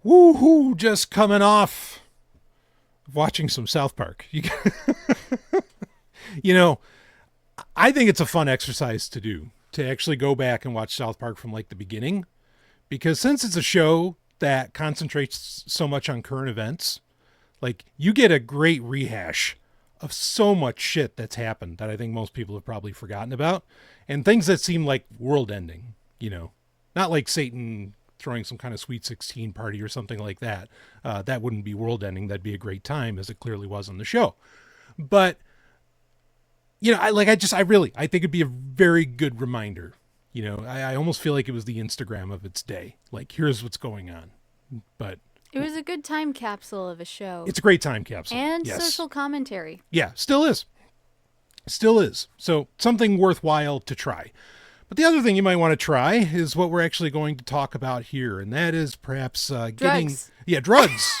Woohoo! Just coming off watching some South Park. You know, I think it's a fun exercise to do, to actually go back and watch South Park from like the beginning, because since it's a show that concentrates so much on current events, like you get a great rehash of so much shit that's happened that I think most people have probably forgotten about, and things that seem like world ending, not like Satan throwing some kind of Sweet 16 party or something like that. That wouldn't be world ending. That'd be a great time, as it clearly was on the show. But, I think it'd be a very good reminder. I almost feel like it was the Instagram of its day. Like, here's what's going on. But it was a good time capsule of a show. It's a great time capsule. And yes. Social commentary. Yeah, still is. Still is. So something worthwhile to try. But the other thing you might want to try is what we're actually going to talk about here. And that is perhaps getting... Drugs. Yeah, drugs.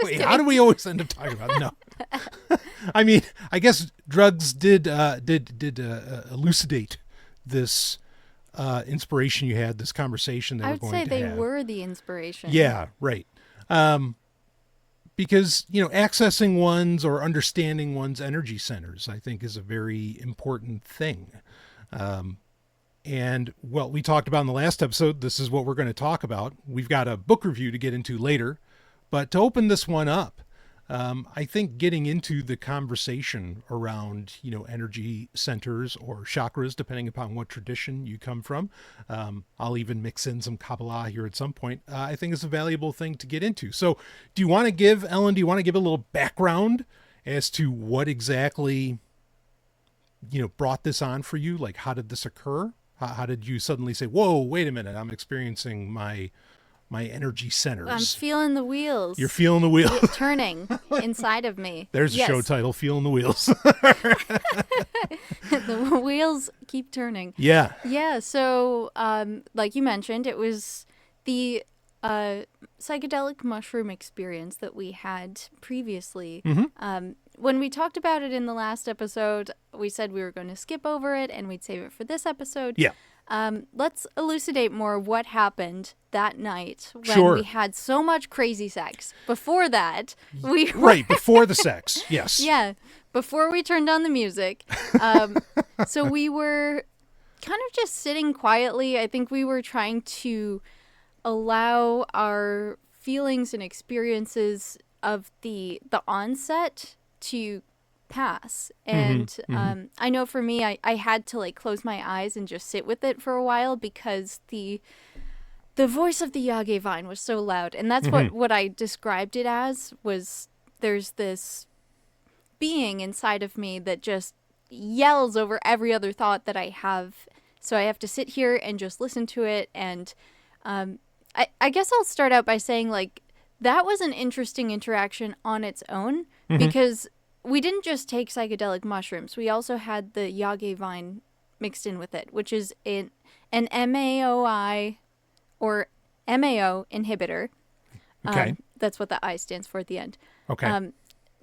Wait, kidding. How do we always end up talking about it? No. I mean, I guess drugs did elucidate this inspiration you had, this conversation that I we're would going say to they have. were the inspiration. Yeah, right. Because, accessing one's or understanding one's energy centers, I think, is a very important thing. And what we talked about in the last episode, this is what we're going to talk about. We've got a book review to get into later, but to open this one up, I think getting into the conversation around, energy centers or chakras, depending upon what tradition you come from. I'll even mix in some Kabbalah here at some point. I think is a valuable thing to get into. So Ellen, do you want to give a little background as to what exactly, brought this on for you? Like, how did this occur? How did you suddenly say, whoa, wait a minute, I'm experiencing my energy centers. I'm feeling the wheels. You're feeling the wheels. Turning inside of me. There's a show title, Feeling the Wheels. The wheels keep turning. Yeah. Yeah, so like you mentioned, it was the psychedelic mushroom experience that we had previously. Mm-hmm. When we talked about it in the last episode, we said we were going to skip over it and we'd save it for this episode. Yeah. Let's elucidate more what happened that night when we had so much crazy sex. Before that, Right, before the sex, yes. Yeah, before we turned on the music. So we were kind of just sitting quietly. I think we were trying to allow our feelings and experiences of the onset to pass. And I know for me, I had to like close my eyes and just sit with it for a while because the voice of the Yage vine was so loud. And that's what I described it as, was there's this being inside of me that just yells over every other thought that I have. So I have to sit here and just listen to it. And I guess I'll start out by saying, like, that was an interesting interaction on its own because we didn't just take psychedelic mushrooms. We also had the Yage vine mixed in with it, which is an MAOI or MAO inhibitor. Okay. That's what the I stands for at the end. Okay.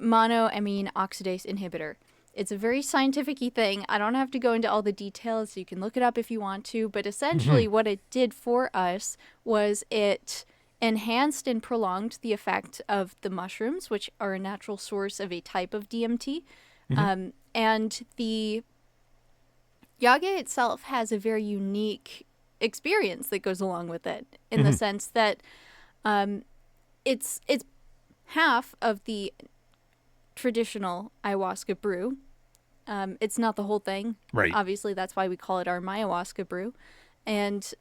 Monoamine oxidase inhibitor. It's a very scientific-y thing. I don't have to go into all the details. You can look it up if you want to. But essentially what it did for us was it enhanced and prolonged the effect of the mushrooms, which are a natural source of a type of DMT. And the Yage itself has a very unique experience that goes along with it in the sense that it's half of the traditional ayahuasca brew. It's not the whole thing. Right. Obviously, that's why we call it our ayahuasca brew. And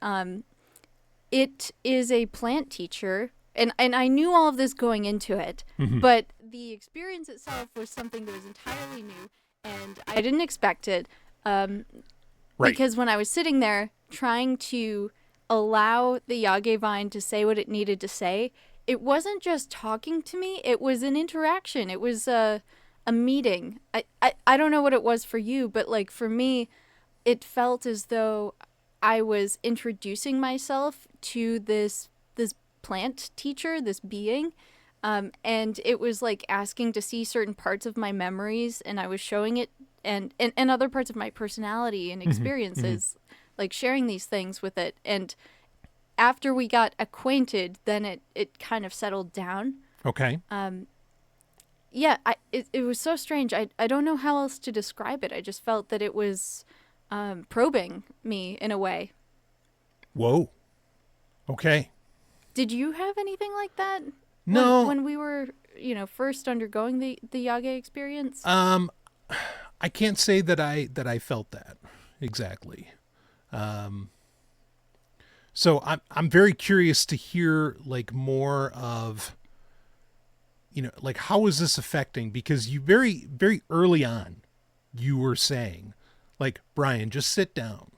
it is a plant teacher, and I knew all of this going into it, but the experience itself was something that was entirely new, and I didn't expect it. Because when I was sitting there trying to allow the Yage vine to say what it needed to say, it wasn't just talking to me, it was an interaction. It was a meeting. I don't know what it was for you, but like for me, it felt as though I was introducing myself to this plant teacher, this being, and it was like asking to see certain parts of my memories, and I was showing it, and other parts of my personality and experiences, like sharing these things with it. And after we got acquainted, then it kind of settled down. Okay. Yeah, it was so strange. I don't know how else to describe it. I just felt that it was probing me in a way. Whoa. Okay. Did you have anything like that? No. When we were, first undergoing the Yage experience? I can't say that I felt that exactly. So I'm very curious to hear like more of, like how is this affecting? Because you very, very early on, you were saying like, Brian, just sit down,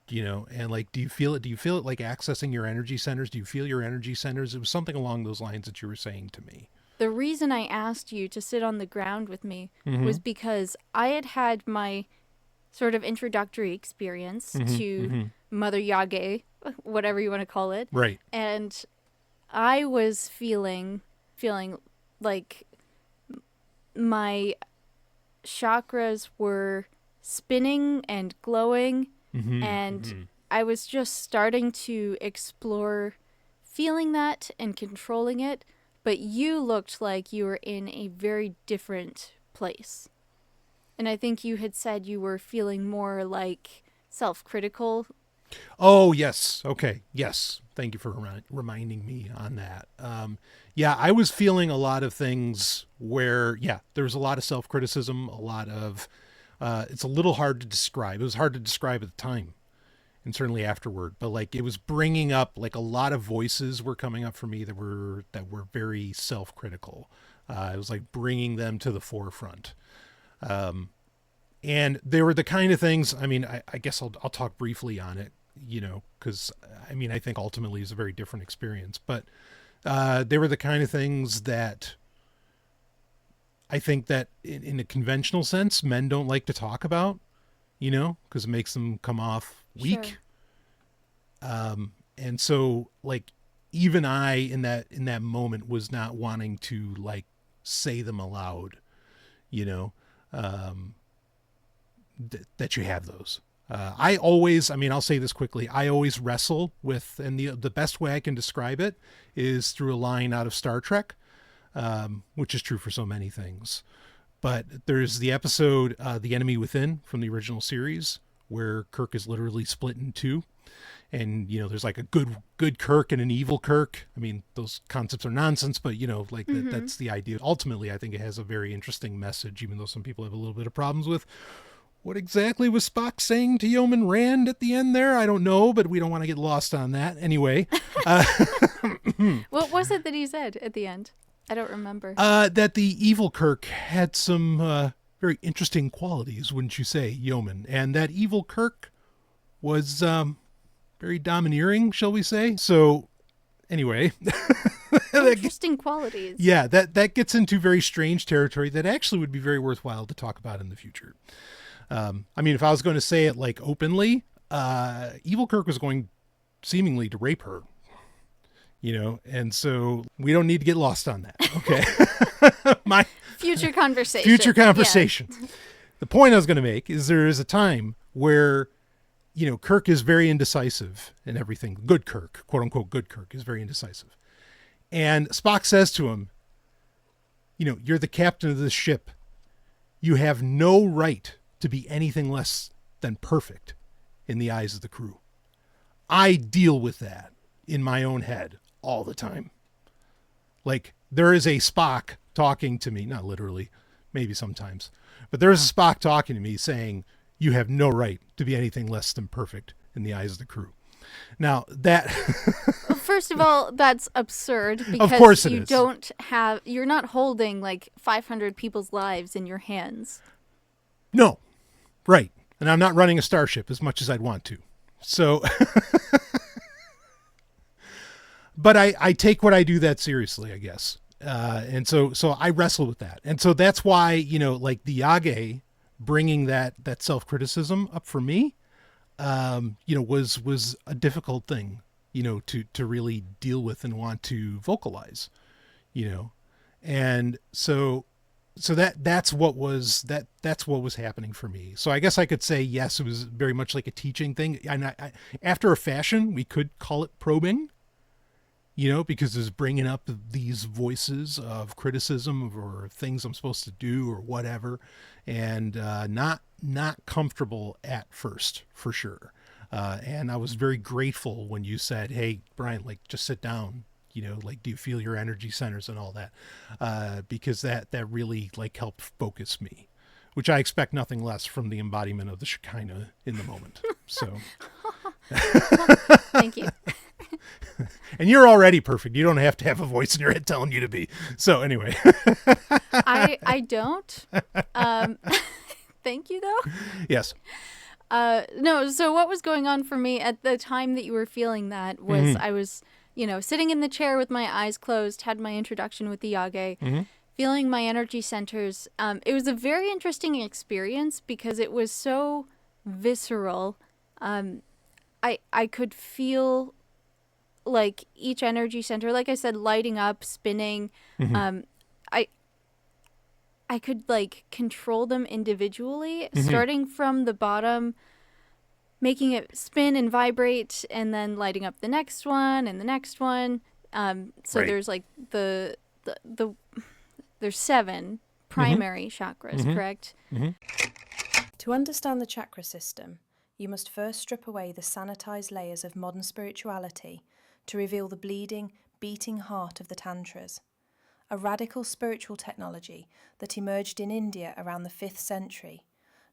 and like, do you feel it? Do you feel it like accessing your energy centers? Do you feel your energy centers? It was something along those lines that you were saying to me. The reason I asked you to sit on the ground with me was because I had my sort of introductory experience to Mother Yage, whatever you want to call it. Right. And I was feeling like my chakras were spinning and glowing, and I was just starting to explore feeling that and controlling it, but you looked like you were in a very different place. And I think you had said you were feeling more like self-critical. Oh, yes. Okay. Yes. Thank you for reminding me on that. Yeah, I was feeling a lot of things where, there was a lot of self-criticism, a lot of, it's a little hard to describe. It was hard to describe at the time and certainly afterward, but like it was bringing up like a lot of voices were coming up for me that were very self-critical. It was like bringing them to the forefront. And they were the kind of things, I mean, I guess I'll talk briefly on it, because I mean, I think ultimately it's a very different experience, but they were the kind of things that I think that in a conventional sense, men don't like to talk about, because it makes them come off weak. Sure. And so like, even I, in that moment was not wanting to like say them aloud, that you have those. I always, I mean, I'll say this quickly. I always wrestle with, and the best way I can describe it is through a line out of Star Trek, which is true for so many things. But there's the episode, The Enemy Within from the original series, where Kirk is literally split in two. And, there's like a good Kirk and an evil Kirk. I mean, those concepts are nonsense, but, like that's the idea. Ultimately, I think it has a very interesting message, even though some people have a little bit of problems with what exactly was Spock saying to Yeoman Rand at the end there. I don't know, but we don't want to get lost on that. Anyway. What was it that he said at the end? I don't remember. That the evil Kirk had some very interesting qualities, wouldn't you say, Yeoman? And that evil Kirk was very domineering, shall we say? So, anyway. Interesting qualities. Yeah, that gets into very strange territory that actually would be very worthwhile to talk about in the future. I mean, if I was going to say it like openly, evil Kirk was going seemingly to rape her. And so we don't need to get lost on that. Okay. My future conversation. Yeah. The point I was going to make is there is a time where, Kirk is very indecisive and everything. Good Kirk, quote unquote, good Kirk is very indecisive. And Spock says to him, you're the captain of this ship. You have no right to be anything less than perfect in the eyes of the crew. I deal with that in my own head all the time. Like, there is a Spock talking to me, not literally, maybe sometimes, but there is a Spock talking to me saying, you have no right to be anything less than perfect in the eyes of the crew. Now that well, first of all, that's absurd because of course it is. You're not holding like 500 people's lives in your hands. No. Right. And I'm not running a starship as much as I'd want to. So but I take what I do that seriously, I guess. And so I wrestle with that. And so that's why, like the Yage bringing that self-criticism up for me, was a difficult thing, to really deal with and want to vocalize, and so So that's what was happening for me. So I guess I could say yes, it was very much like a teaching thing, and after a fashion, we could call it probing, because it's bringing up these voices of criticism or things I'm supposed to do or whatever, and not comfortable at first, for sure. And I was very grateful when you said, "Hey, Brian, like just sit down." Like, do you feel your energy centers and all that? Because that really like helped focus me, which I expect nothing less from the embodiment of the Shekinah in the moment. So, Thank you. and you're already perfect. You don't have to have a voice in your head telling you to be. So anyway, I don't. Thank you though. yes. No, so what was going on for me at the time that you were feeling that was I was, sitting in the chair with my eyes closed, had my introduction with the Yage, feeling my energy centers. It was a very interesting experience because it was so visceral. I could feel like each energy center, like I said, lighting up, spinning. I could like control them individually, starting from the bottom, making it spin and vibrate, and then lighting up the next one and the next one. So Right. there's like the there's 7 primary chakras, correct? To understand the chakra system, you must first strip away the sanitized layers of modern spirituality to reveal the bleeding, beating heart of the Tantras, a radical spiritual technology that emerged in India around the 5th century,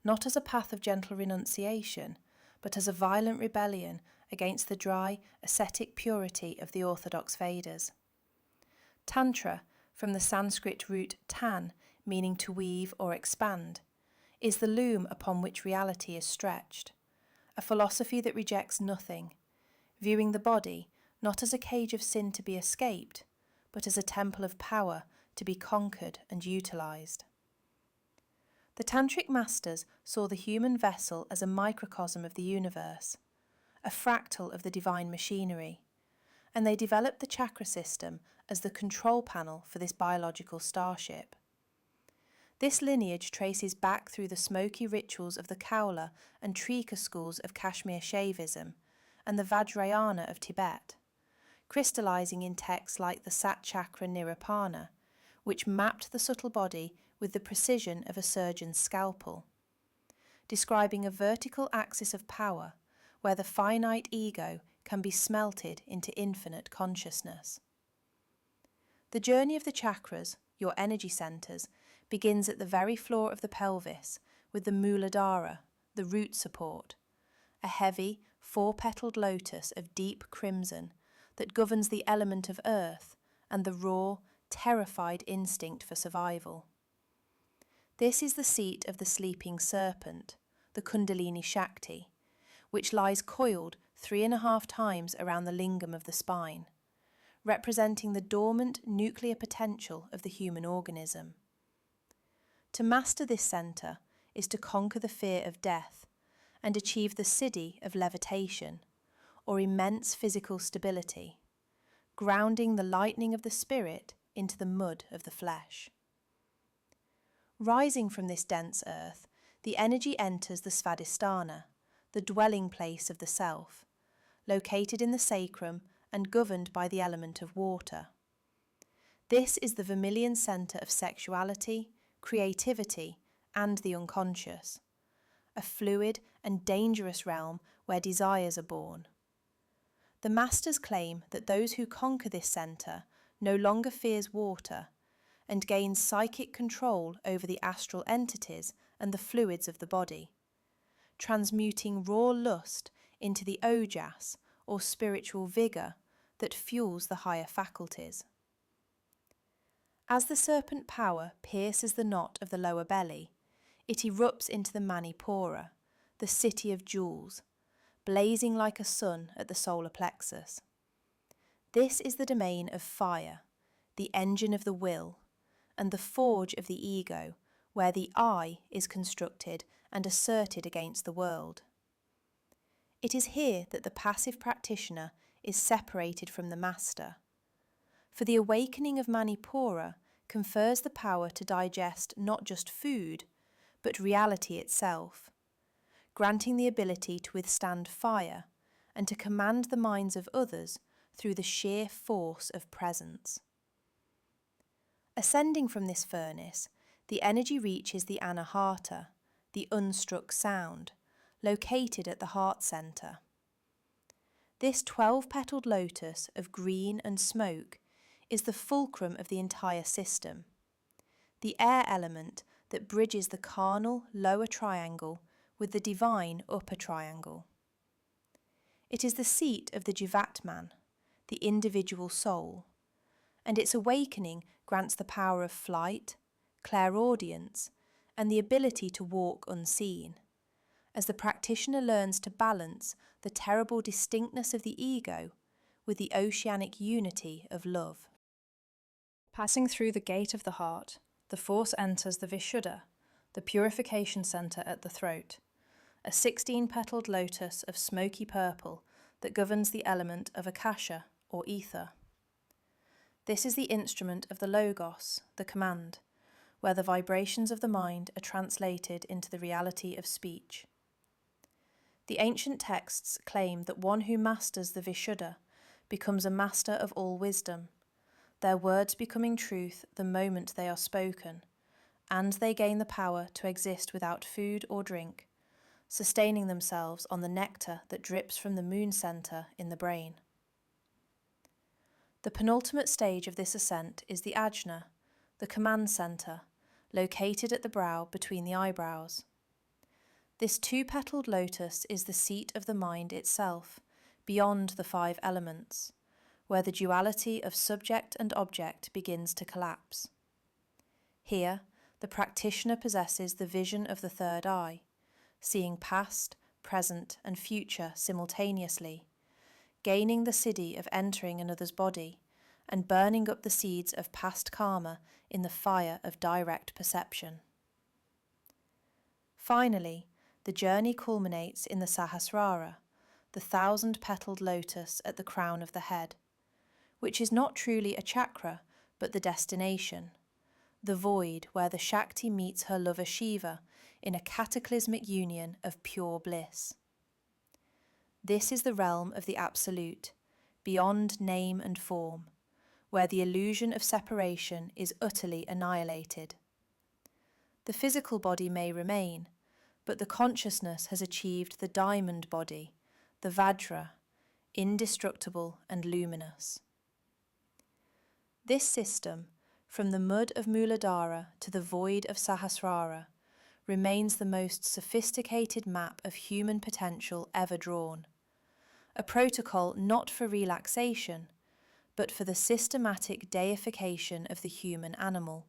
not as a path of gentle renunciation, but as a violent rebellion against the dry, ascetic purity of the orthodox Vedas. Tantra, from the Sanskrit root tan, meaning to weave or expand, is the loom upon which reality is stretched, a philosophy that rejects nothing, viewing the body not as a cage of sin to be escaped, but as a temple of power to be conquered and utilized. The Tantric masters saw the human vessel as a microcosm of the universe, a fractal of the divine machinery, and they developed the chakra system as the control panel for this biological starship. This lineage traces back through the smoky rituals of the Kaula and Trika schools of Kashmir Shaivism and the Vajrayana of Tibet, crystallizing in texts like the Sat Chakra Nirupana, which mapped the subtle body with the precision of a surgeon's scalpel, describing a vertical axis of power where the finite ego can be smelted into infinite consciousness. The journey of the chakras, your energy centers, begins at the very floor of the pelvis with the Muladhara, the root support, a heavy, 4-petaled lotus of deep crimson that governs the element of earth and the raw, terrified instinct for survival. This is the seat of the sleeping serpent, the Kundalini Shakti, which lies coiled 3.5 times around the lingam of the spine, representing the dormant nuclear potential of the human organism. To master this center is to conquer the fear of death and achieve the siddhi of levitation, or immense physical stability, grounding the lightning of the spirit into the mud of the flesh. Rising from this dense earth, the energy enters the Svadhisthana, the dwelling place of the self, located in the sacrum and governed by the element of water. This is the vermilion center of sexuality, creativity, and the unconscious, a fluid and dangerous realm where desires are born. The masters claim that those who conquer this center no longer fears water and gains psychic control over the astral entities and the fluids of the body, transmuting raw lust into the ojas, or spiritual vigor, that fuels the higher faculties. As the serpent power pierces the knot of the lower belly, it erupts into the Manipura, the city of jewels, blazing like a sun at the solar plexus. This is the domain of fire, the engine of the will, and the forge of the ego, where the I is constructed and asserted against the world. It is here that the passive practitioner is separated from the master. For the awakening of Manipura confers the power to digest not just food, but reality itself, granting the ability to withstand fire and to command the minds of others through the sheer force of presence. Ascending from this furnace, the energy reaches the anahata, the unstruck sound, located at the heart centre. This 12-petalled lotus of green and smoke is the fulcrum of the entire system, the air element that bridges the carnal lower triangle with the divine upper triangle. It is the seat of the Jivatman, the individual soul, and its awakening grants the power of flight, clairaudience, and the ability to walk unseen, as the practitioner learns to balance the terrible distinctness of the ego with the oceanic unity of love. Passing through the gate of the heart, the force enters the Vishuddha, the purification centre at the throat, a 16-petalled lotus of smoky purple that governs the element of akasha, or ether. This is the instrument of the logos, the command, where the vibrations of the mind are translated into the reality of speech. The ancient texts claim that one who masters the Vishuddha becomes a master of all wisdom, their words becoming truth the moment they are spoken, and they gain the power to exist without food or drink, sustaining themselves on the nectar that drips from the moon centre in the brain. The penultimate stage of this ascent is the ajna, the command centre, located at the brow between the eyebrows. This 2-petalled lotus is the seat of the mind itself, beyond the 5 elements, where the duality of subject and object begins to collapse. Here, the practitioner possesses the vision of the third eye, seeing past, present, and future simultaneously, gaining the siddhi of entering another's body, and burning up the seeds of past karma in the fire of direct perception. Finally, the journey culminates in the Sahasrara, the 1,000-petalled lotus at the crown of the head, which is not truly a chakra, but the destination, the void where the Shakti meets her lover Shiva in a cataclysmic union of pure bliss. This is the realm of the absolute, beyond name and form, where the illusion of separation is utterly annihilated. The physical body may remain, but the consciousness has achieved the diamond body, the Vajra, indestructible and luminous. This system, from the mud of Muladhara to the void of Sahasrara, remains the most sophisticated map of human potential ever drawn, a protocol not for relaxation, but for the systematic deification of the human animal,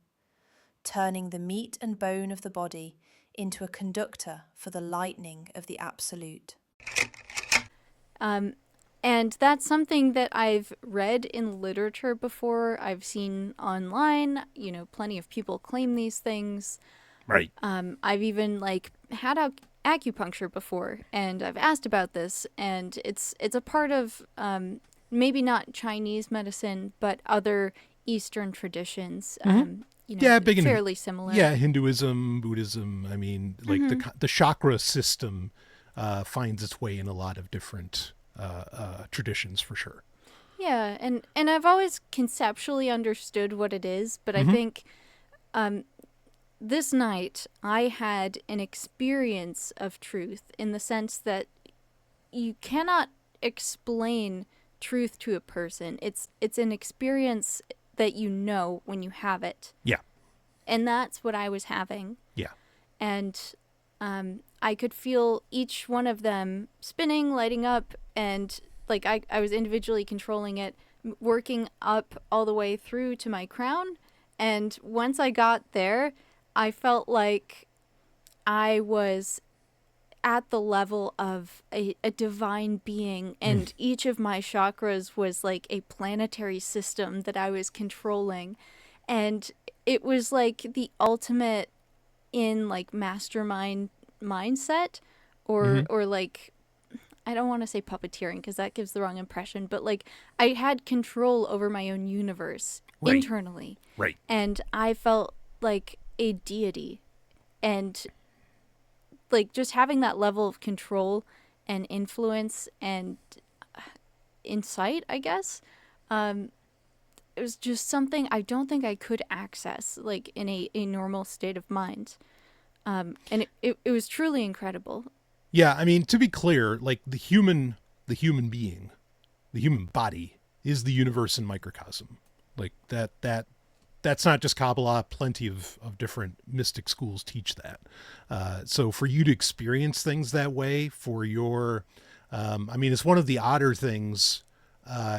turning the meat and bone of the body into a conductor for the lightning of the absolute. And that's something that I've read in literature before. I've seen online, plenty of people claim these things. Right. I've even had acupuncture before, and I've asked about this, and it's a part of maybe not Chinese medicine, but other Eastern traditions. Big fairly similar. Yeah, Hinduism, Buddhism. I mean, the chakra system finds its way in a lot of different traditions for sure. Yeah, and I've always conceptually understood what it is, but I think this night I had an experience of truth in the sense that you cannot explain truth to a person. It's an experience that you know when you have it. Yeah. And that's what I was having. Yeah. And I could feel each one of them spinning, lighting up, and I was individually controlling it, working up all the way through to my crown. And once I got there, I felt like I was at the level of a divine being, and each of my chakras was like a planetary system that I was controlling. And it was like the ultimate in mastermind mindset, or I don't want to say puppeteering because that gives the wrong impression, but like I had control over my own universe Right. internally. Right. And I felt like a deity. And like just having that level of control and influence and insight, I guess, it was just something I don't think I could access like in a normal state of mind. And it was truly incredible. Yeah, I mean, to be clear, like the human being, the human body is the universe in microcosm. Like that's not just Kabbalah. Plenty of different mystic schools teach that. So for you to experience things that way, for your, I mean, it's one of the odder things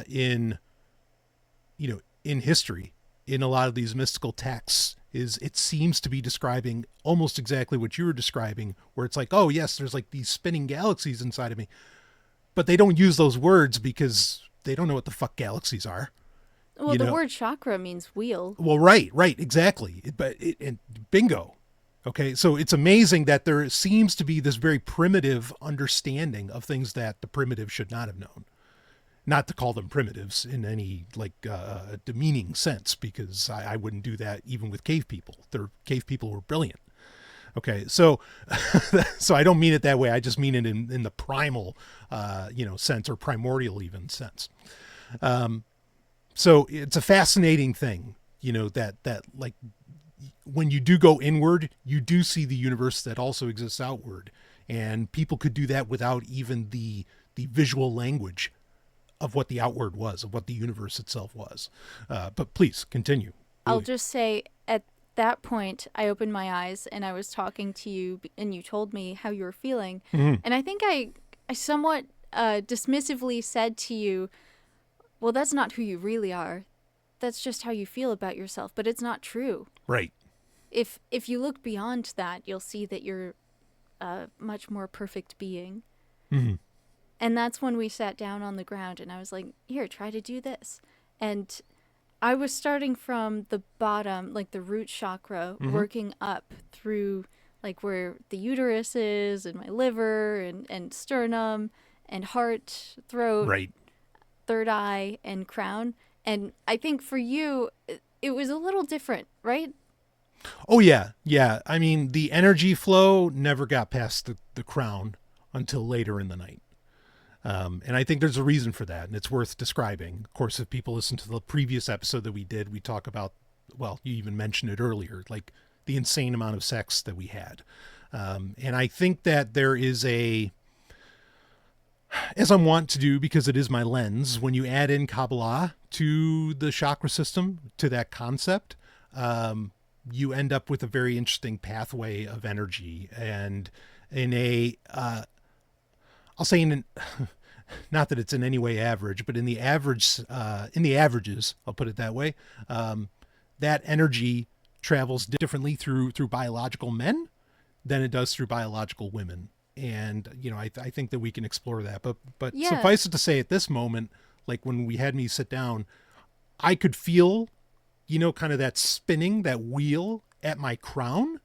in history, in a lot of these mystical texts, is it seems to be describing almost exactly what you were describing, where it's like, oh yes, there's like these spinning galaxies inside of me, but they don't use those words because they don't know what the fuck galaxies are. Well, the word chakra means wheel. Well, right, exactly. And bingo. Okay, so it's amazing that there seems to be this very primitive understanding of things that the primitive should not have known. Not to call them primitives in any like demeaning sense, because I wouldn't do that even with cave people. Cave people were brilliant. Okay, so so I don't mean it that way. I just mean it in the primal, sense, or primordial even sense. So it's a fascinating thing, that like when you do go inward, you do see the universe that also exists outward, and people could do that without even the visual language of what the outward was, of what the universe itself was. But please continue. I'll just say at that point, I opened my eyes and I was talking to you and you told me how you were feeling. Mm-hmm. And I think I somewhat dismissively said to you, well, that's not who you really are. That's just how you feel about yourself, but it's not true. Right. If you look beyond that, you'll see that you're a much more perfect being. Mm-hmm. And that's when we sat down on the ground and I was like, here, try to do this. And I was starting from the bottom, like the root chakra, Mm-hmm. working up through like where the uterus is and my liver and sternum and heart, throat, Right. third eye and crown. And I think for you, it was a little different, right? Oh yeah. Yeah. I mean, the energy flow never got past the crown until later in the night. And I think there's a reason for that, and it's worth describing. Of course, if people listen to the previous episode that we did, we talk about, well, you even mentioned it earlier, like the insane amount of sex that we had. And I think that there is as I'm wont to do, because it is my lens, when you add in Kabbalah to the chakra system, to that concept, you end up with a very interesting pathway of energy. And in I'll say not that it's in any way average, but in the averages, I'll put it that way, that energy travels differently through biological men than it does through biological women. And, I think that we can explore that, but Yeah. Suffice it to say at this moment, like when we had me sit down, I could feel, kind of that spinning, that wheel at my crown,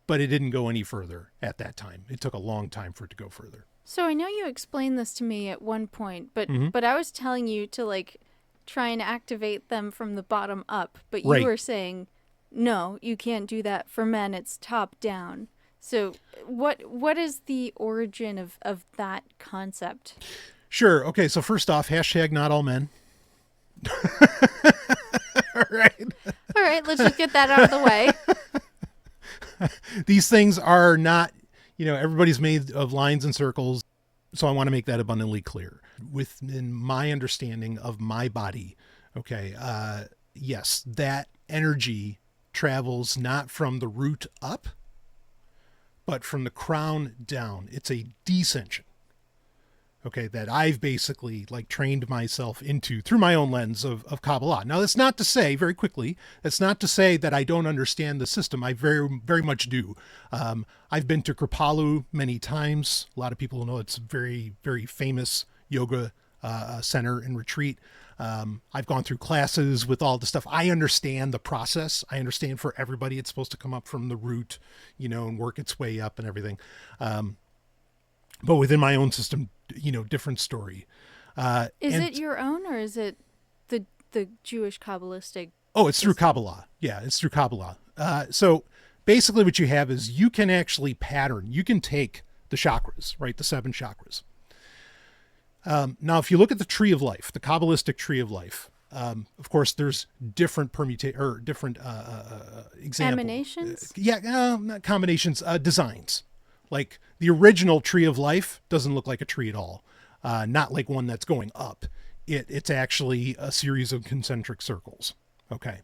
but it didn't go any further at that time. It took a long time for it to go further. So I know you explained this to me at one point, but Mm-hmm. but I was telling you to like try and activate them from the bottom up, but you Right. were saying no, you can't do that. For men, it's top down. So what is the origin of that concept? Sure. Okay. So first off, hashtag not all men. All right. All right, let's just get that out of the way. These things are not, everybody's made of lines and circles. So I want to make that abundantly clear within my understanding of my body. Okay. Yes, that energy travels not from the root up, but from the crown down. It's a descension. Okay, that I've basically like trained myself into through my own lens of Kabbalah. Now, that's not to say, very quickly, that's not to say that I don't understand the system. I very, very much do. I've been to Kripalu many times. A lot of people know it's a very, very famous yoga center and retreat. I've gone through classes with all the stuff. I understand the process. I understand for everybody it's supposed to come up from the root, and work its way up and everything. but within my own system, different story. Is And it your own, or is it the Jewish Kabbalistic? oh, it's through Kabbalah. Yeah, it's through Kabbalah. So basically what you have is you can actually pattern. You can take the chakras, right? The 7 chakras. Now, if you look at the tree of life, the Kabbalistic tree of life, of course, there's different different examples. Emanations? Not combinations, designs. Like the original tree of life doesn't look like a tree at all. Not like one that's going up. It's actually a series of concentric circles. Okay.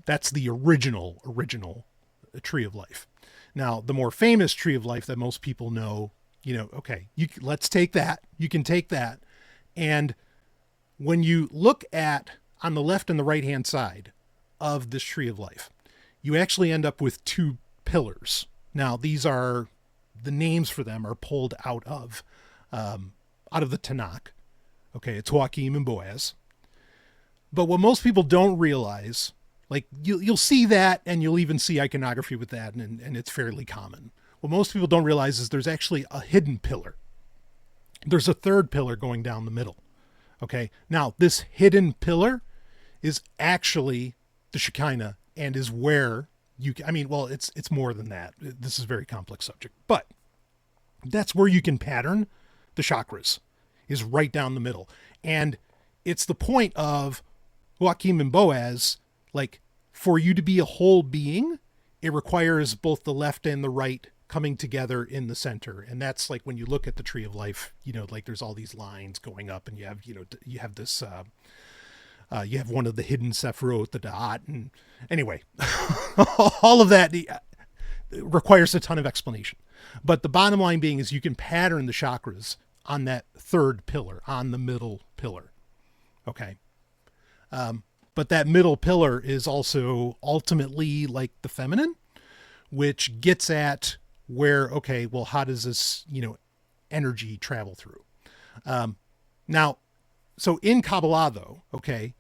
That's the original tree of life. Now, the more famous tree of life that most people know, okay, let's take that. You can take that. And when you look at on the left and the right hand side of this tree of life, you actually end up with 2 pillars. Now, these are the names for them are pulled out of the Tanakh. Okay, it's Joachim and Boaz. But what most people don't realize, like you'll see that, and you'll even see iconography with that, and it's fairly common. What most people don't realize is there's actually a hidden pillar. There's a 3rd pillar going down the middle. Okay, now this hidden pillar is actually the Shekinah, and is where it's more than that. This is a very complex subject, but that's where you can pattern the chakras, is right down the middle. And it's the point of Joachim and Boaz, like, for you to be a whole being, it requires both the left and the right coming together in the center. And that's like when you look at the tree of life, like there's all these lines going up, and you have this, you have one of the hidden Sephiroth, the dot. And anyway, all of that requires a ton of explanation. But the bottom line being is you can pattern the chakras on that 3rd pillar, on the middle pillar. Okay. But that middle pillar is also ultimately like the feminine, which gets at where, okay, well, how does this, energy travel through? Now, so in Kabbalah though, okay,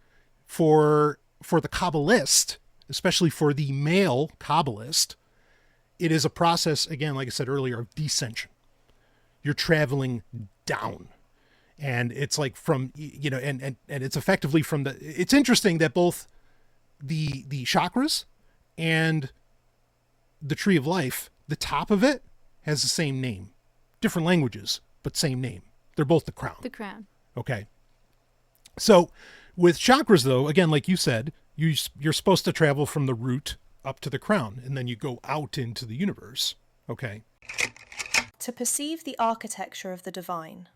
for the Kabbalist, especially for the male Kabbalist, it is a process, again, like I said earlier, of descension. You're traveling down. And it's like from, and it's effectively from it's interesting that both the chakras and the tree of life, the top of it has the same name, different languages, but same name. They're both the crown. The crown. Okay. So with chakras though, again, like you said, you're supposed to travel from the root up to the crown, and then you go out into the universe. Okay. To perceive the architecture of the divine,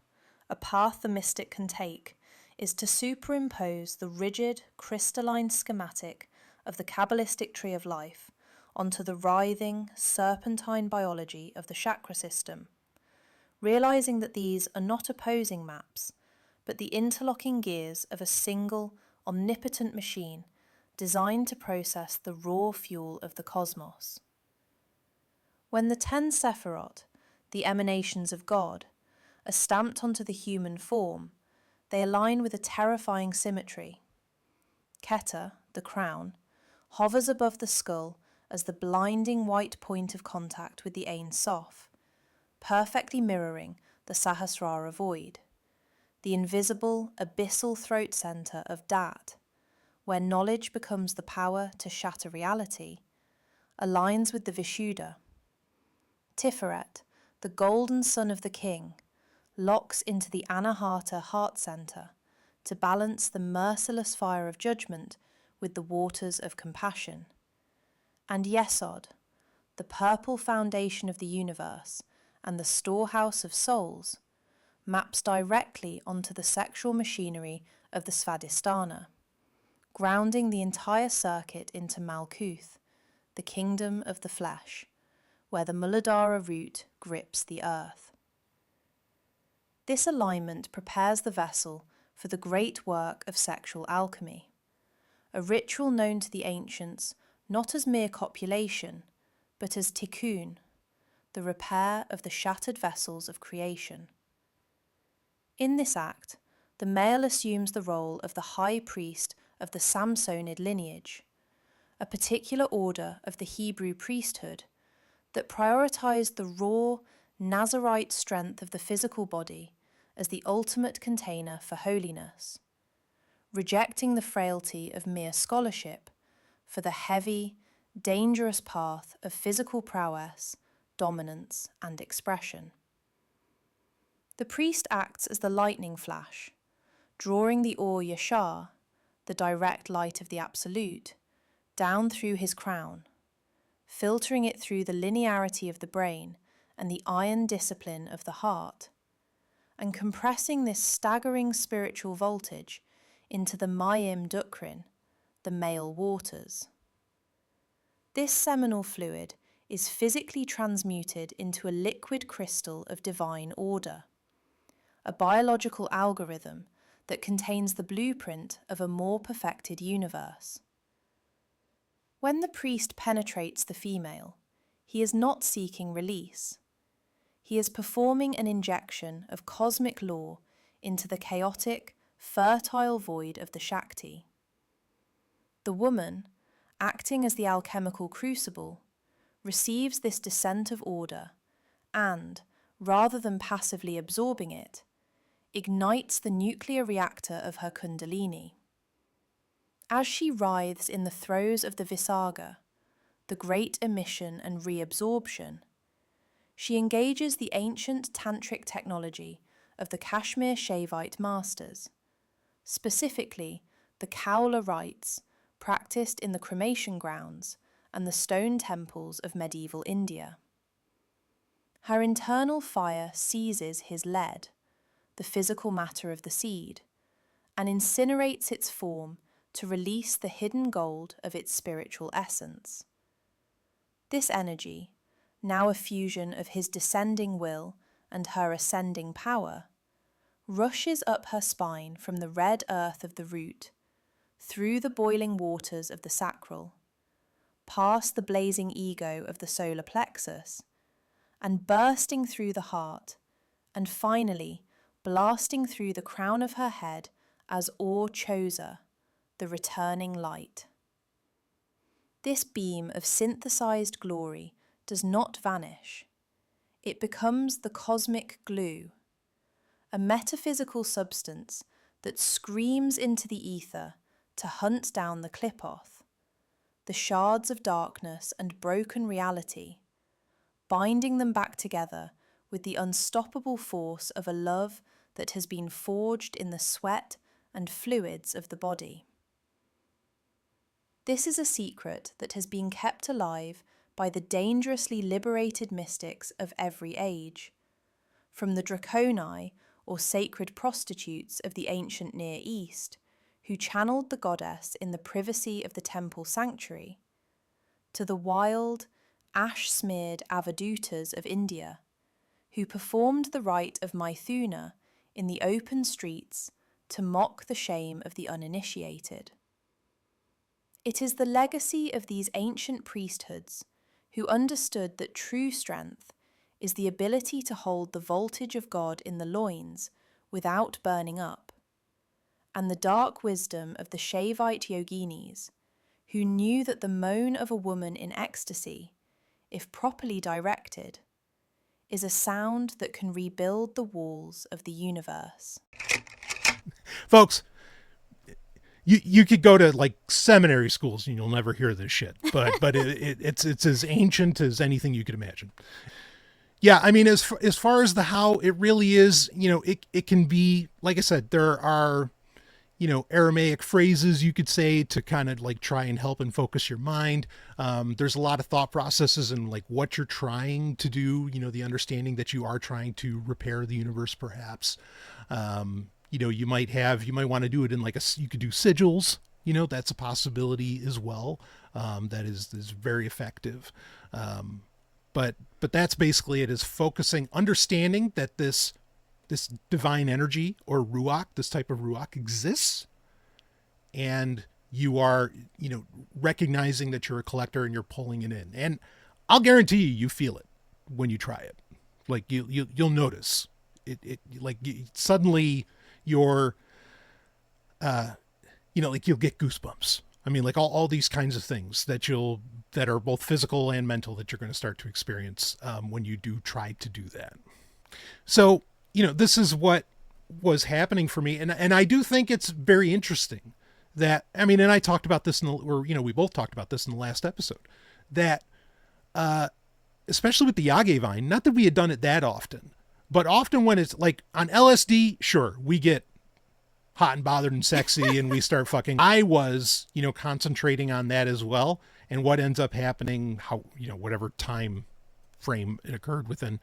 a path the mystic can take is to superimpose the rigid, crystalline schematic of the Kabbalistic tree of life onto the writhing, serpentine biology of the chakra system, realizing that these are not opposing maps, but the interlocking gears of a single, omnipotent machine designed to process the raw fuel of the cosmos. When the 10 Sephirot, the emanations of God, are stamped onto the human form, they align with a terrifying symmetry. Keter, the crown, hovers above the skull as the blinding white point of contact with the Ein Sof, perfectly mirroring the Sahasrara void, the invisible, abyssal throat center of Dat, where knowledge becomes the power to shatter reality, aligns with the Vishuddha. Tiferet, the golden son of the king, locks into the Anahata heart center to balance the merciless fire of judgment with the waters of compassion. And Yesod, the purple foundation of the universe and the storehouse of souls, maps directly onto the sexual machinery of the Svadhisthana, grounding the entire circuit into Malkuth, the kingdom of the flesh, where the Muladhara root grips the earth. This alignment prepares the vessel for the great work of sexual alchemy, a ritual known to the ancients not as mere copulation, but as tikkun, the repair of the shattered vessels of creation. In this act, the male assumes the role of the high priest of the Samsonid lineage, a particular order of the Hebrew priesthood that prioritized the raw, Nazarite strength of the physical body as the ultimate container for holiness, rejecting the frailty of mere scholarship for the heavy, dangerous path of physical prowess, dominance, and expression. The priest acts as the lightning flash, drawing the Or Yashar, the direct light of the Absolute, down through his crown, filtering it through the linearity of the brain and the iron discipline of the heart, and compressing this staggering spiritual voltage into the Mayim Dukrin, the male waters. This seminal fluid is physically transmuted into a liquid crystal of divine order, a biological algorithm that contains the blueprint of a more perfected universe. When the priest penetrates the female, he is not seeking release. He is performing an injection of cosmic law into the chaotic, fertile void of the Shakti. The woman, acting as the alchemical crucible, receives this descent of order and, rather than passively absorbing it, ignites the nuclear reactor of her kundalini. As she writhes in the throes of the Visarga, the great emission and reabsorption, she engages the ancient tantric technology of the Kashmir Shaivite masters, specifically the Kaula rites practiced in the cremation grounds and the stone temples of medieval India. Her internal fire seizes his lead, the physical matter of the seed, and incinerates its form to release the hidden gold of its spiritual essence. This energy, now a fusion of his descending will and her ascending power, rushes up her spine from the red earth of the root, through the boiling waters of the sacral, past the blazing ego of the solar plexus, and bursting through the heart, and finally blasting through the crown of her head as Or Chosa, the returning light. This beam of synthesized glory does not vanish. It becomes the cosmic glue, a metaphysical substance that screams into the ether to hunt down the Klipoth, the shards of darkness and broken reality, binding them back together with the unstoppable force of a love that has been forged in the sweat and fluids of the body. This is a secret that has been kept alive by the dangerously liberated mystics of every age, from the Draconi or sacred prostitutes of the ancient Near East, who channeled the goddess in the privacy of the temple sanctuary, to the wild, ash-smeared Avadutas of India, who performed the rite of Maithuna in the open streets to mock the shame of the uninitiated. It is the legacy of these ancient priesthoods who understood that true strength is the ability to hold the voltage of God in the loins without burning up, and the dark wisdom of the Shaivite yoginis, who knew that the moan of a woman in ecstasy, if properly directed, is a sound that can rebuild the walls of the universe. Folks, you could go to like seminary schools and you'll never hear this shit, but it's as ancient as anything you could imagine. Yeah, I mean, as far as the how, it really is, it can be, like I said, there are, Aramaic phrases you could say to kind of like try and help and focus your mind. There's a lot of thought processes and like what you're trying to do, the understanding that you are trying to repair the universe, perhaps. You might want to do it in you could do sigils, that's a possibility as well. That is very effective. But that's basically it, is focusing, understanding that this divine energy or ruach, this type of ruach exists, and you are, recognizing that you're a collector and you're pulling it in. And I'll guarantee you feel it when you try it. Like you'll notice it suddenly you're, you'll get goosebumps I mean, like all these kinds of things that are both physical and mental that you're going to start to experience when you do try to do that. So, this is what was happening for me. And I do think it's very interesting that, I mean, and I talked about this we both talked about this in the last episode, that, especially with the Yage vine, not that we had done it that often, but often when it's like on LSD, sure, we get hot and bothered and sexy and we start fucking. I was, concentrating on that as well. And what ends up happening, whatever time frame it occurred within,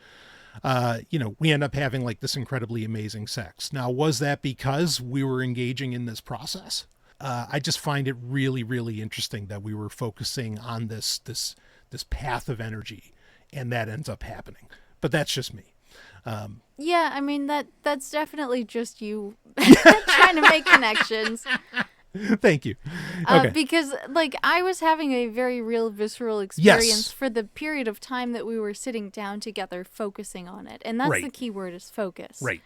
we end up having like this incredibly amazing sex. Now, was that because we were engaging in this process? I just find it really, really interesting that we were focusing on this path of energy, and that ends up happening. But that's just me. Yeah, I mean, that's definitely just you trying to make connections. Thank you. Okay. Because, like, I was having a very real visceral experience for the period of time that we were sitting down together focusing on it. And that's the key word, is focus. Right.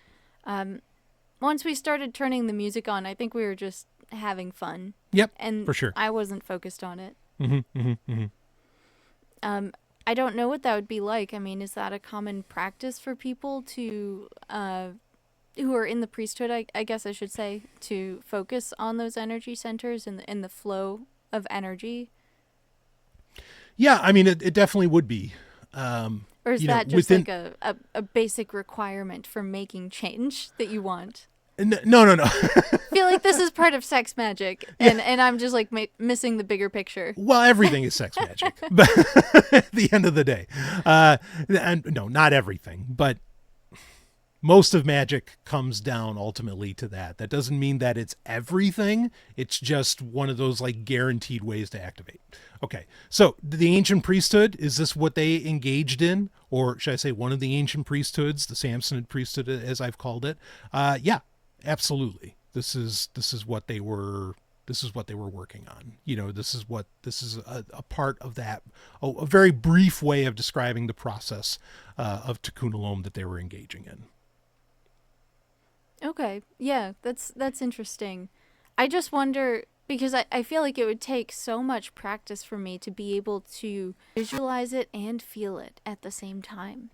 Once we started turning the music on, I think we were just having fun. Yep, and for sure. I wasn't focused on it. Mm-hmm, mm-hmm, mm-hmm. I don't know what that would be like. I mean, is that a common practice for people to, who are in the priesthood, I guess I should say, to focus on those energy centers and the flow of energy? Yeah, I mean, it definitely would be. Or is that just like a basic requirement for making change that you want? No. I feel like this is part of sex magic, and I'm just like missing the bigger picture. Well, everything is sex magic, but at the end of the day, and no, not everything, but most of magic comes down ultimately to that. That doesn't mean that it's everything. It's just one of those like guaranteed ways to activate. Okay, so the ancient priesthood, is this what they engaged in? Or should I say one of the ancient priesthoods, the Samsonid priesthood, as I've called it? Yeah, absolutely. This is what they were working on. This is a part of that, a very brief way of describing the process of Tikkun Olam that they were engaging in. Okay. Yeah, that's interesting. I just wonder, because I feel like it would take so much practice for me to be able to visualize it and feel it at the same time.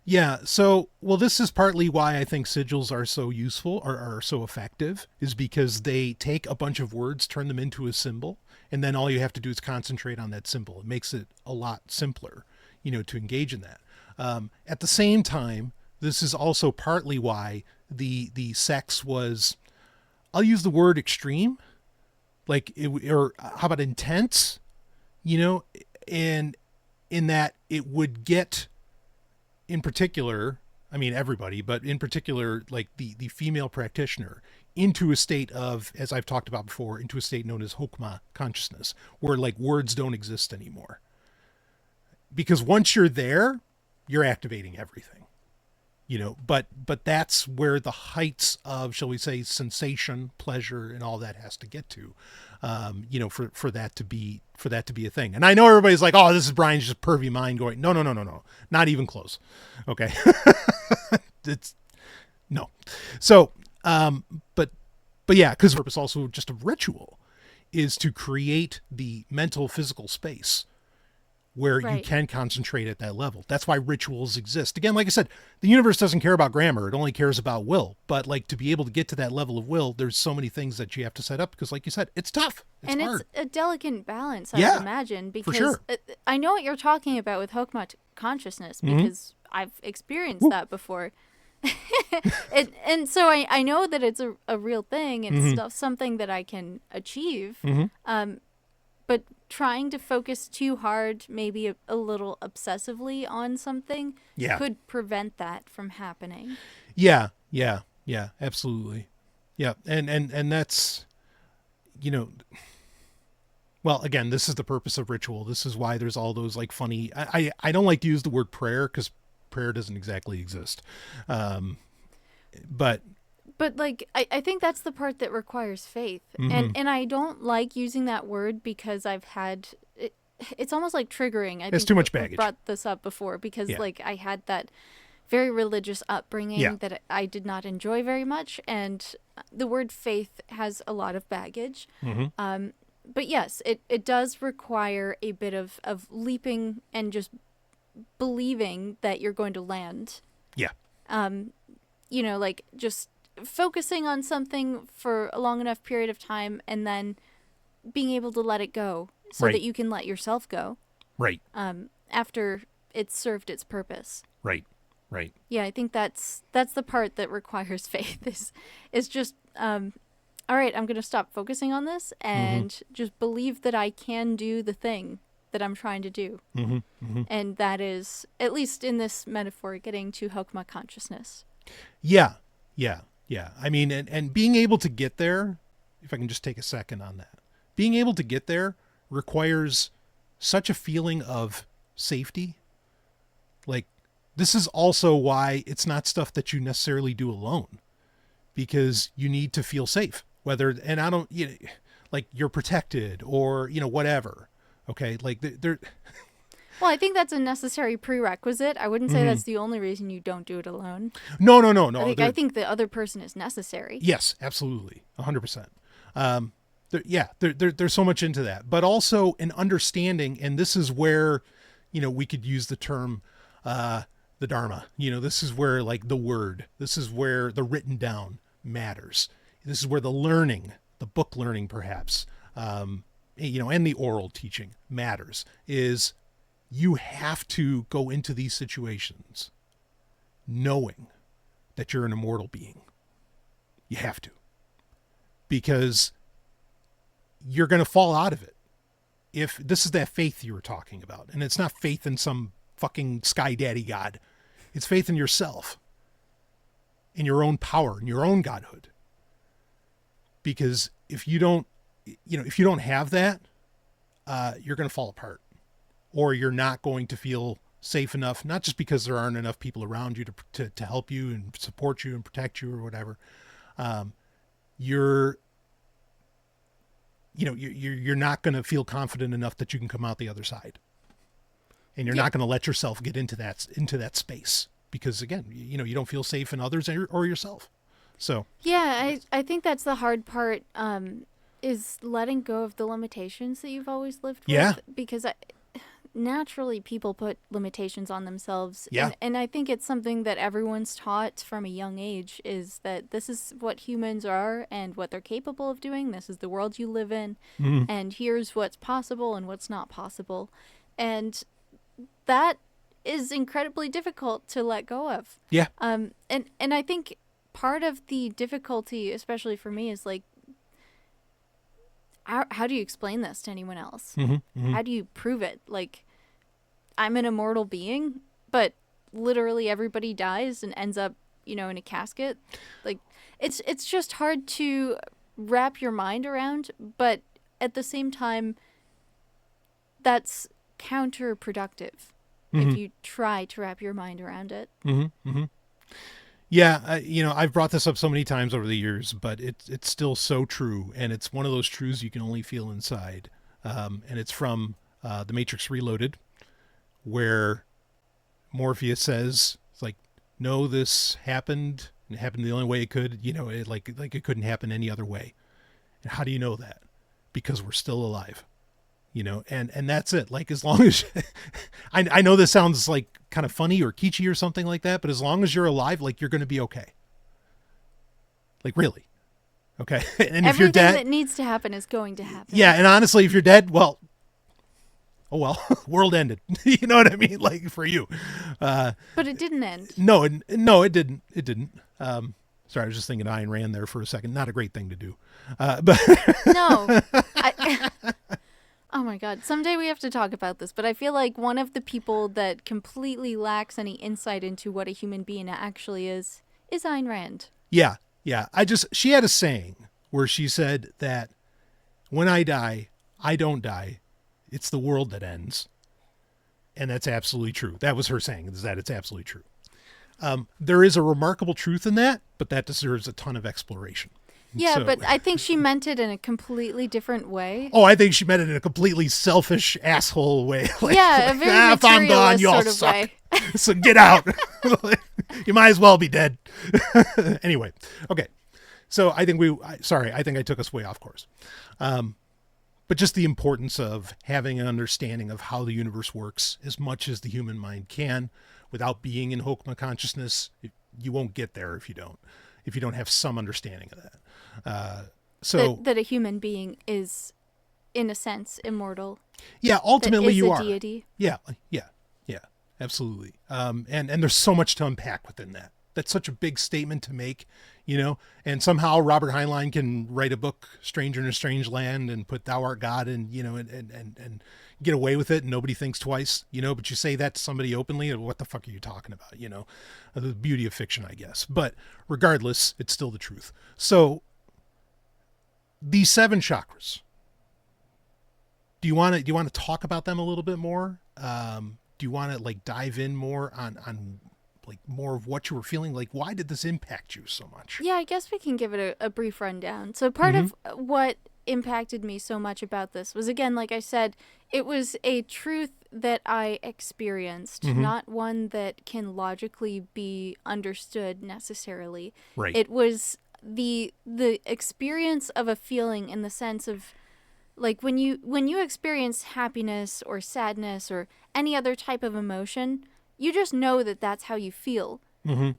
Yeah, so, well, this is partly why I think sigils are so useful or are so effective, is because they take a bunch of words, turn them into a symbol, and then all you have to do is concentrate on that symbol. It makes it a lot simpler, to engage in that. At the same time, this is also partly why the sex was, I'll use the word extreme, or how about intense, and in that it would get, in particular, I mean everybody, but in particular, like the female practitioner, into a state of, as I've talked about before, into a state known as Hokmah consciousness, where like words don't exist anymore. Because once you're there, you're activating everything. But that's where the heights of, shall we say, sensation, pleasure, and all that has to get to, for that to be a thing. And I know everybody's like, oh, this is Brian's just pervy mind going, no, not even close. Okay. It's no. So, but yeah, because the purpose also just of ritual is to create the mental, physical space where you can concentrate at that level. That's why rituals exist. Again, like I said, the universe doesn't care about grammar. It only cares about will. But like, to be able to get to that level of will, there's so many things that you have to set up, because like you said, it's tough. It's hard. It's a delicate balance, I would imagine, because for sure. I know what you're talking about with Hokmah consciousness, because I've experienced that before. and so I know that it's a real thing and something that I can achieve. But trying to focus too hard, maybe a little obsessively on something, could prevent that from happening. Yeah, absolutely. Yeah, and that's, well, again, this is the purpose of ritual. This is why there's all those like funny, I don't like to use the word prayer, because prayer doesn't exactly exist. But like, I think that's the part that requires faith. And I don't like using that word, because I've had, it's almost like triggering. I think too much baggage. I brought this up before, because like I had that very religious upbringing that I did not enjoy very much. And the word faith has a lot of baggage. but yes, it does require a bit of leaping and just believing that you're going to land. Yeah. You know, like just focusing on something for a long enough period of time and then being able to let it go so Right. that you can let yourself go Right. after it's served its purpose. Right. Right. Yeah, I think that's the part that requires faith is just all right, I'm going to stop focusing on this and just believe that I can do the thing that I'm trying to do. And that is, at least in this metaphor, getting to Hokmah consciousness. Yeah. Yeah. Yeah. I mean, and being able to get there, if I can just take a second on that, being able to get there requires such a feeling of safety. Like, this is also why it's not stuff that you necessarily do alone, because you need to feel safe, whether, and I don't, you know, like you're protected or, you know, whatever. Okay. Like they're, Well, I think that's a necessary prerequisite. I wouldn't say that's the only reason you don't do it alone. no. I think the other person is necessary. Yes, absolutely. 100%. There's so much into that, but also an understanding. And this is where, you know, we could use the term, the Dharma, you know, this is where like the word, this is where the written down matters. This is where the learning, the book learning, perhaps, you know, and the oral teaching matters, is you have to go into these situations knowing that you're an immortal being. You have to, because you're going to fall out of it. If this is that faith you were talking about, and it's not faith in some fucking sky daddy god, it's faith in yourself, in your own power, in your own godhood. Because if you don't, you know, if you don't have that, you're going to fall apart, or you're not going to feel safe enough, not just because there aren't enough people around you to help you and support you and protect you or whatever. You're not going to feel confident enough that you can come out the other side. And you're not going to let yourself get into that space, because again, you know, you don't feel safe in others or yourself. So yeah, I think that's the hard part, is letting go of the limitations that you've always lived with. Yeah. Because naturally people put limitations on themselves. Yeah. And I think it's something that everyone's taught from a young age, is that this is what humans are and what they're capable of doing. This is the world you live in. And here's what's possible and what's not possible. And that is incredibly difficult to let go of. yeah, And I think part of the difficulty, especially for me, is like, how do you explain this to anyone else? How do you prove it? Like, I'm an immortal being, but literally everybody dies and ends up, you know, in a casket. Like, it's just hard to wrap your mind around, but at the same time, that's counterproductive if you try to wrap your mind around it. Yeah, you know, I've brought this up so many times over the years, but it's still so true, and it's one of those truths you can only feel inside. And it's from The Matrix Reloaded, where Morpheus says, "It's like, no, this happened. It happened the only way it could. You know, it like it couldn't happen any other way." And how do you know that? Because we're still alive. You know, and that's it. Like, as long as I know this sounds like kind of funny or kitschy or something like that, but as long as you're alive, like, you're going to be okay. Like, really. Okay. And if you're dead, everything that needs to happen is going to happen. yeah. And honestly, if you're dead, well, oh well, world ended. You know what I mean? Like, for you. But it didn't end. No, it didn't. It didn't. Sorry, I was just thinking Ayn Rand there for a second. Not a great thing to do. But No. Oh my God. Someday we have to talk about this, but I feel like one of the people that completely lacks any insight into what a human being actually is Ayn Rand. yeah. She had a saying where she said that when I die, I don't die. It's the world that ends. And that's absolutely true. That was her saying, is that it's absolutely true. There is a remarkable truth in that, but that deserves a ton of exploration. Yeah, So- but I think she meant it in a completely different way. Oh, I think she meant it in a completely selfish asshole way. Like, Yeah, a very if I'm gone, materialist you all sort of suck. way. So get out. You might as well be dead. Anyway, okay. So I think I took us way off course. but just the importance of having an understanding of how the universe works as much as the human mind can without being in Hokma consciousness. You won't get there if you don't have some understanding of that. That a human being is, in a sense, immortal. Yeah, ultimately you are. Deity. Yeah, absolutely. And there's so much to unpack within that. That's such a big statement to make, and somehow Robert Heinlein can write a book, Stranger in a Strange Land, and put Thou Art God and get away with it and nobody thinks twice, but you say that to somebody openly, and what the fuck are you talking about? The beauty of fiction, I guess. But regardless, it's still the truth. So these 7 chakras, do you want to talk about them a little bit more? Do you want to dive in more on more of what you were feeling? Why did this impact you so much? Yeah, I guess we can give it a brief rundown. So part of what impacted me so much about this was, again, like I said, it was a truth that I experienced, not one that can logically be understood necessarily. Right. It was the experience of a feeling, in the sense of, when you experience happiness or sadness or any other type of emotion, you just know that that's how you feel.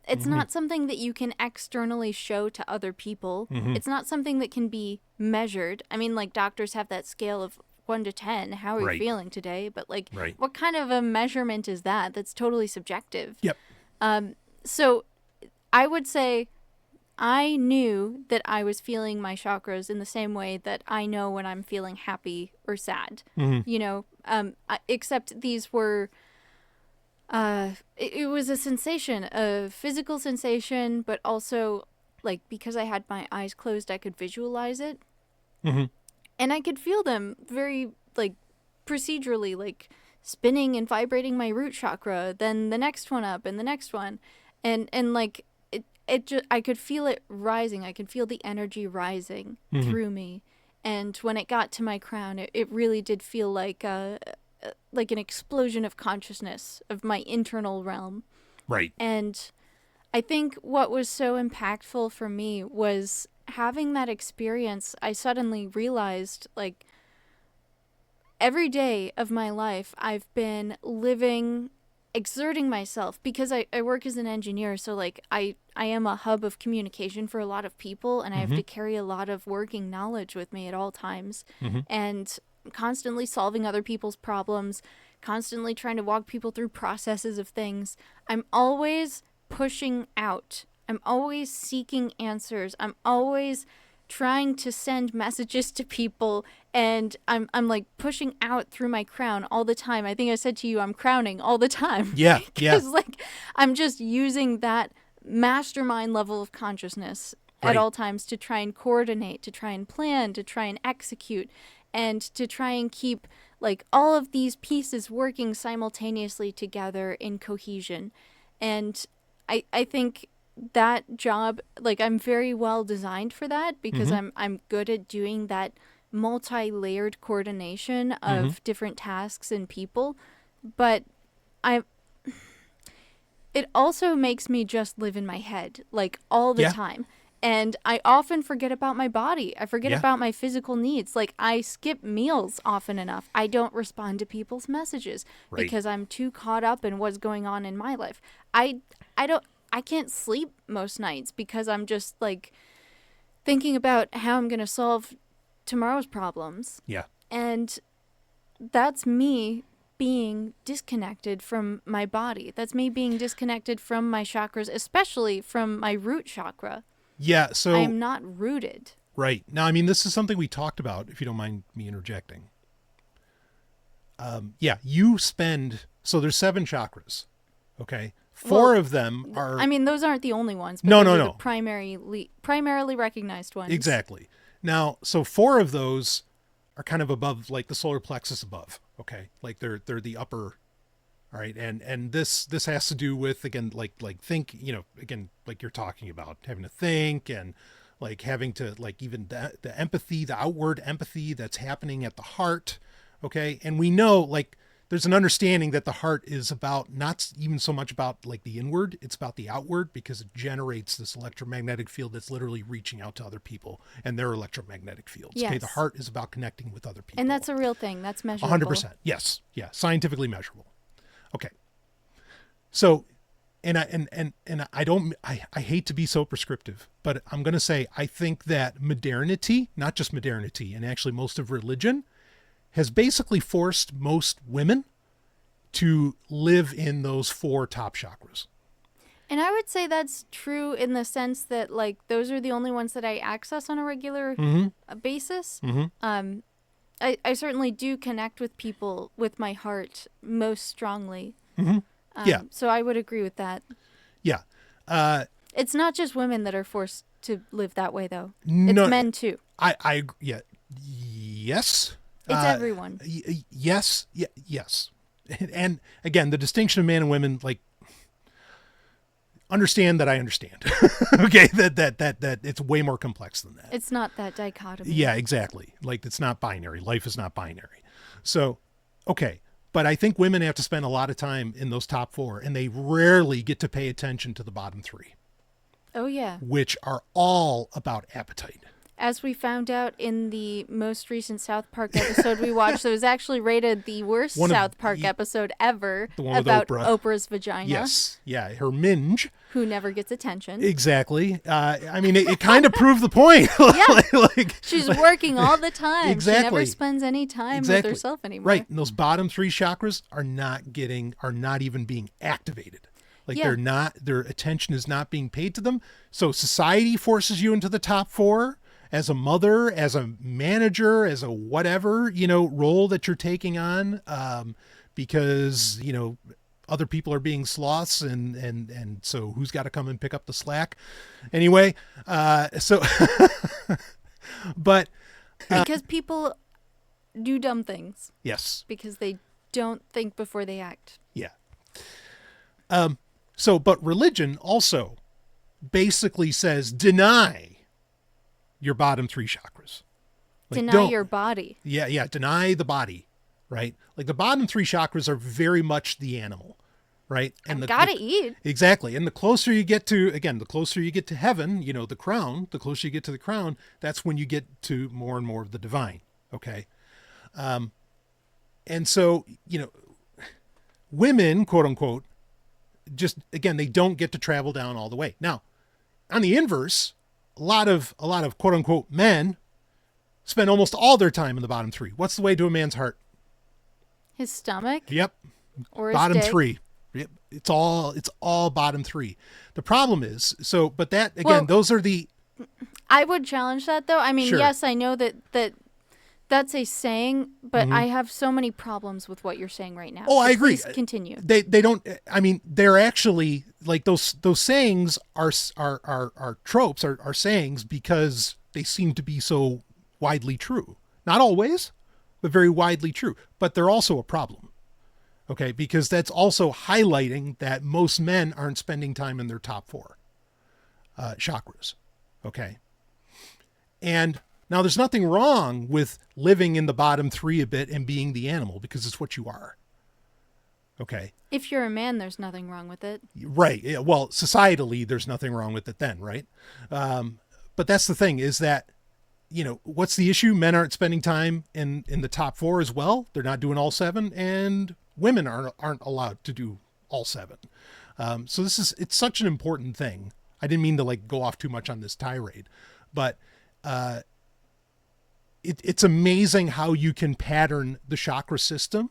It's not something that you can externally show to other people. It's not something that can be measured. I mean, doctors have that scale of 1 to 10. How are you feeling today? But what kind of a measurement is that? That's totally subjective. Yep. So I would say I knew that I was feeling my chakras in the same way that I know when I'm feeling happy or sad. Except these were... it was a sensation, a physical sensation, but also, because I had my eyes closed, I could visualize it. And I could feel them very, procedurally, spinning and vibrating my root chakra, then the next one up and the next one. And I could feel it rising. I could feel the energy rising through me. And when it got to my crown, it really did feel like an explosion of consciousness of my internal realm. Right. And I think what was so impactful for me was having that experience. I suddenly realized, every day of my life, I've been exerting myself, because I work as an engineer. So I am a hub of communication for a lot of people, and I have to carry a lot of working knowledge with me at all times. And constantly solving other people's problems, constantly trying to walk people through processes of things. I'm always pushing out. I'm always seeking answers. I'm always trying to send messages to people, and I'm pushing out through my crown all the time. I think I said to you, I'm crowning all the time. Yeah. Because I'm just using that mastermind level of consciousness at all times to try and coordinate, to try and plan, to try and execute, and to try and keep all of these pieces working simultaneously together in cohesion. And I think that job, I'm very well designed for that, because I'm good at doing that multi-layered coordination of different tasks and people. But it also makes me just live in my head all the time. And I often forget about my body. I forget about my physical needs. I skip meals often enough. I don't respond to people's messages because I'm too caught up in what's going on in my life. I can't sleep most nights because I'm just thinking about how I'm going to solve tomorrow's problems. Yeah. And that's me being disconnected from my body. That's me being disconnected from my chakras, especially from my root chakra. Yeah, so... I am not rooted. Right. Now, I mean, this is something we talked about, if you don't mind me interjecting. You spend... So there's 7 chakras, okay? 4 of them are... I mean, those aren't the only ones. But No. The primarily recognized ones. Exactly. Now, so 4 of those are kind of above, the solar plexus above, okay? They're the upper... All right. And this has to do with, again, think, again, you're talking about having to think and having to even the empathy, the outward empathy that's happening at the heart. Okay. And we know there's an understanding that the heart is about not even so much about like the inward, it's about the outward, because it generates this electromagnetic field that's literally reaching out to other people and their electromagnetic fields. Okay, Yes. the heart is about connecting with other people. And that's a real thing. That's measurable. 100%. Yes. Yeah. Scientifically measurable. Okay. So, and I hate to be so prescriptive, but I'm going to say, I think that modernity, not just modernity, and actually most of religion has basically forced most women to live in those 4 top chakras. And I would say that's true in the sense that, like, those are the only ones that I access on a regular basis. I certainly do connect with people with my heart most strongly. Yeah. So I would agree with that. Yeah. It's not just women that are forced to live that way, though. No, It's men, too. Yeah. Yes. It's everyone. Yes. Yes. And again, the distinction of man and women, like, understand that I understand. Okay. That it's way more complex than that. It's not that dichotomy. Yeah, exactly. Like, it's not binary. Life is not binary. So, okay. But I think women have to spend a lot of time in those top 4, and they rarely get to pay attention to the bottom 3, Oh, yeah. which are all about appetite. As we found out in the most recent South Park episode we watched, that was actually rated the worst South Park episode ever, The one with about Oprah. Oprah's vagina. Yes. Yeah. Her minge. Who never gets attention. Exactly. I mean, it kind of proved the point. Yeah. like, She's working all the time. Exactly. She never spends any time with herself anymore. Right. And those bottom 3 chakras are not even being activated. Like, Yeah. their attention is not being paid to them. So society forces you into the top 4 as a mother, as a manager, as a whatever, role that you're taking on, because, other people are being sloths, and so who's got to come and pick up the slack anyway. But Because people do dumb things. yes. Because they don't think before they act. Yeah. But religion also basically says deny your bottom 3 chakras. Like, Deny don't- your body. Yeah, deny the body, right? Like, the bottom 3 chakras are very much the animal, right? And Gotta eat. Exactly. And the closer you get to heaven, the crown, the closer you get to the crown, that's when you get to more and more of the divine. Okay. And so, women, quote unquote, just, again, they don't get to travel down all the way. Now, on the inverse, a lot of quote unquote men spend almost all their time in the bottom 3. What's the way to a man's heart? His stomach. Yep. Or his Bottom dick. 3. Yep. It's all bottom 3. The problem is, but that, again, those are the... I would challenge that, though. I mean, Sure. yes, I know that's a saying, but I have so many problems with what you're saying right now. Oh, So I agree. Please continue. They don't, I mean, they're actually, like, those sayings are tropes, are sayings, because they seem to be so widely true. Not always, but very widely true. But they're also a problem. Okay, because that's also highlighting that most men aren't spending time in their top 4 chakras. Okay. And now there's nothing wrong with living in the bottom 3 a bit and being the animal, because it's what you are. Okay. If you're a man, there's nothing wrong with it. Right. Yeah, well, societally, there's nothing wrong with it then, right? But that's the thing, is that, what's the issue? Men aren't spending time in the top 4 as well. They're not doing all 7, and women aren't allowed to do all 7. So it's such an important thing. I didn't mean to, like, go off too much on this tirade, but it's amazing how you can pattern the chakra system,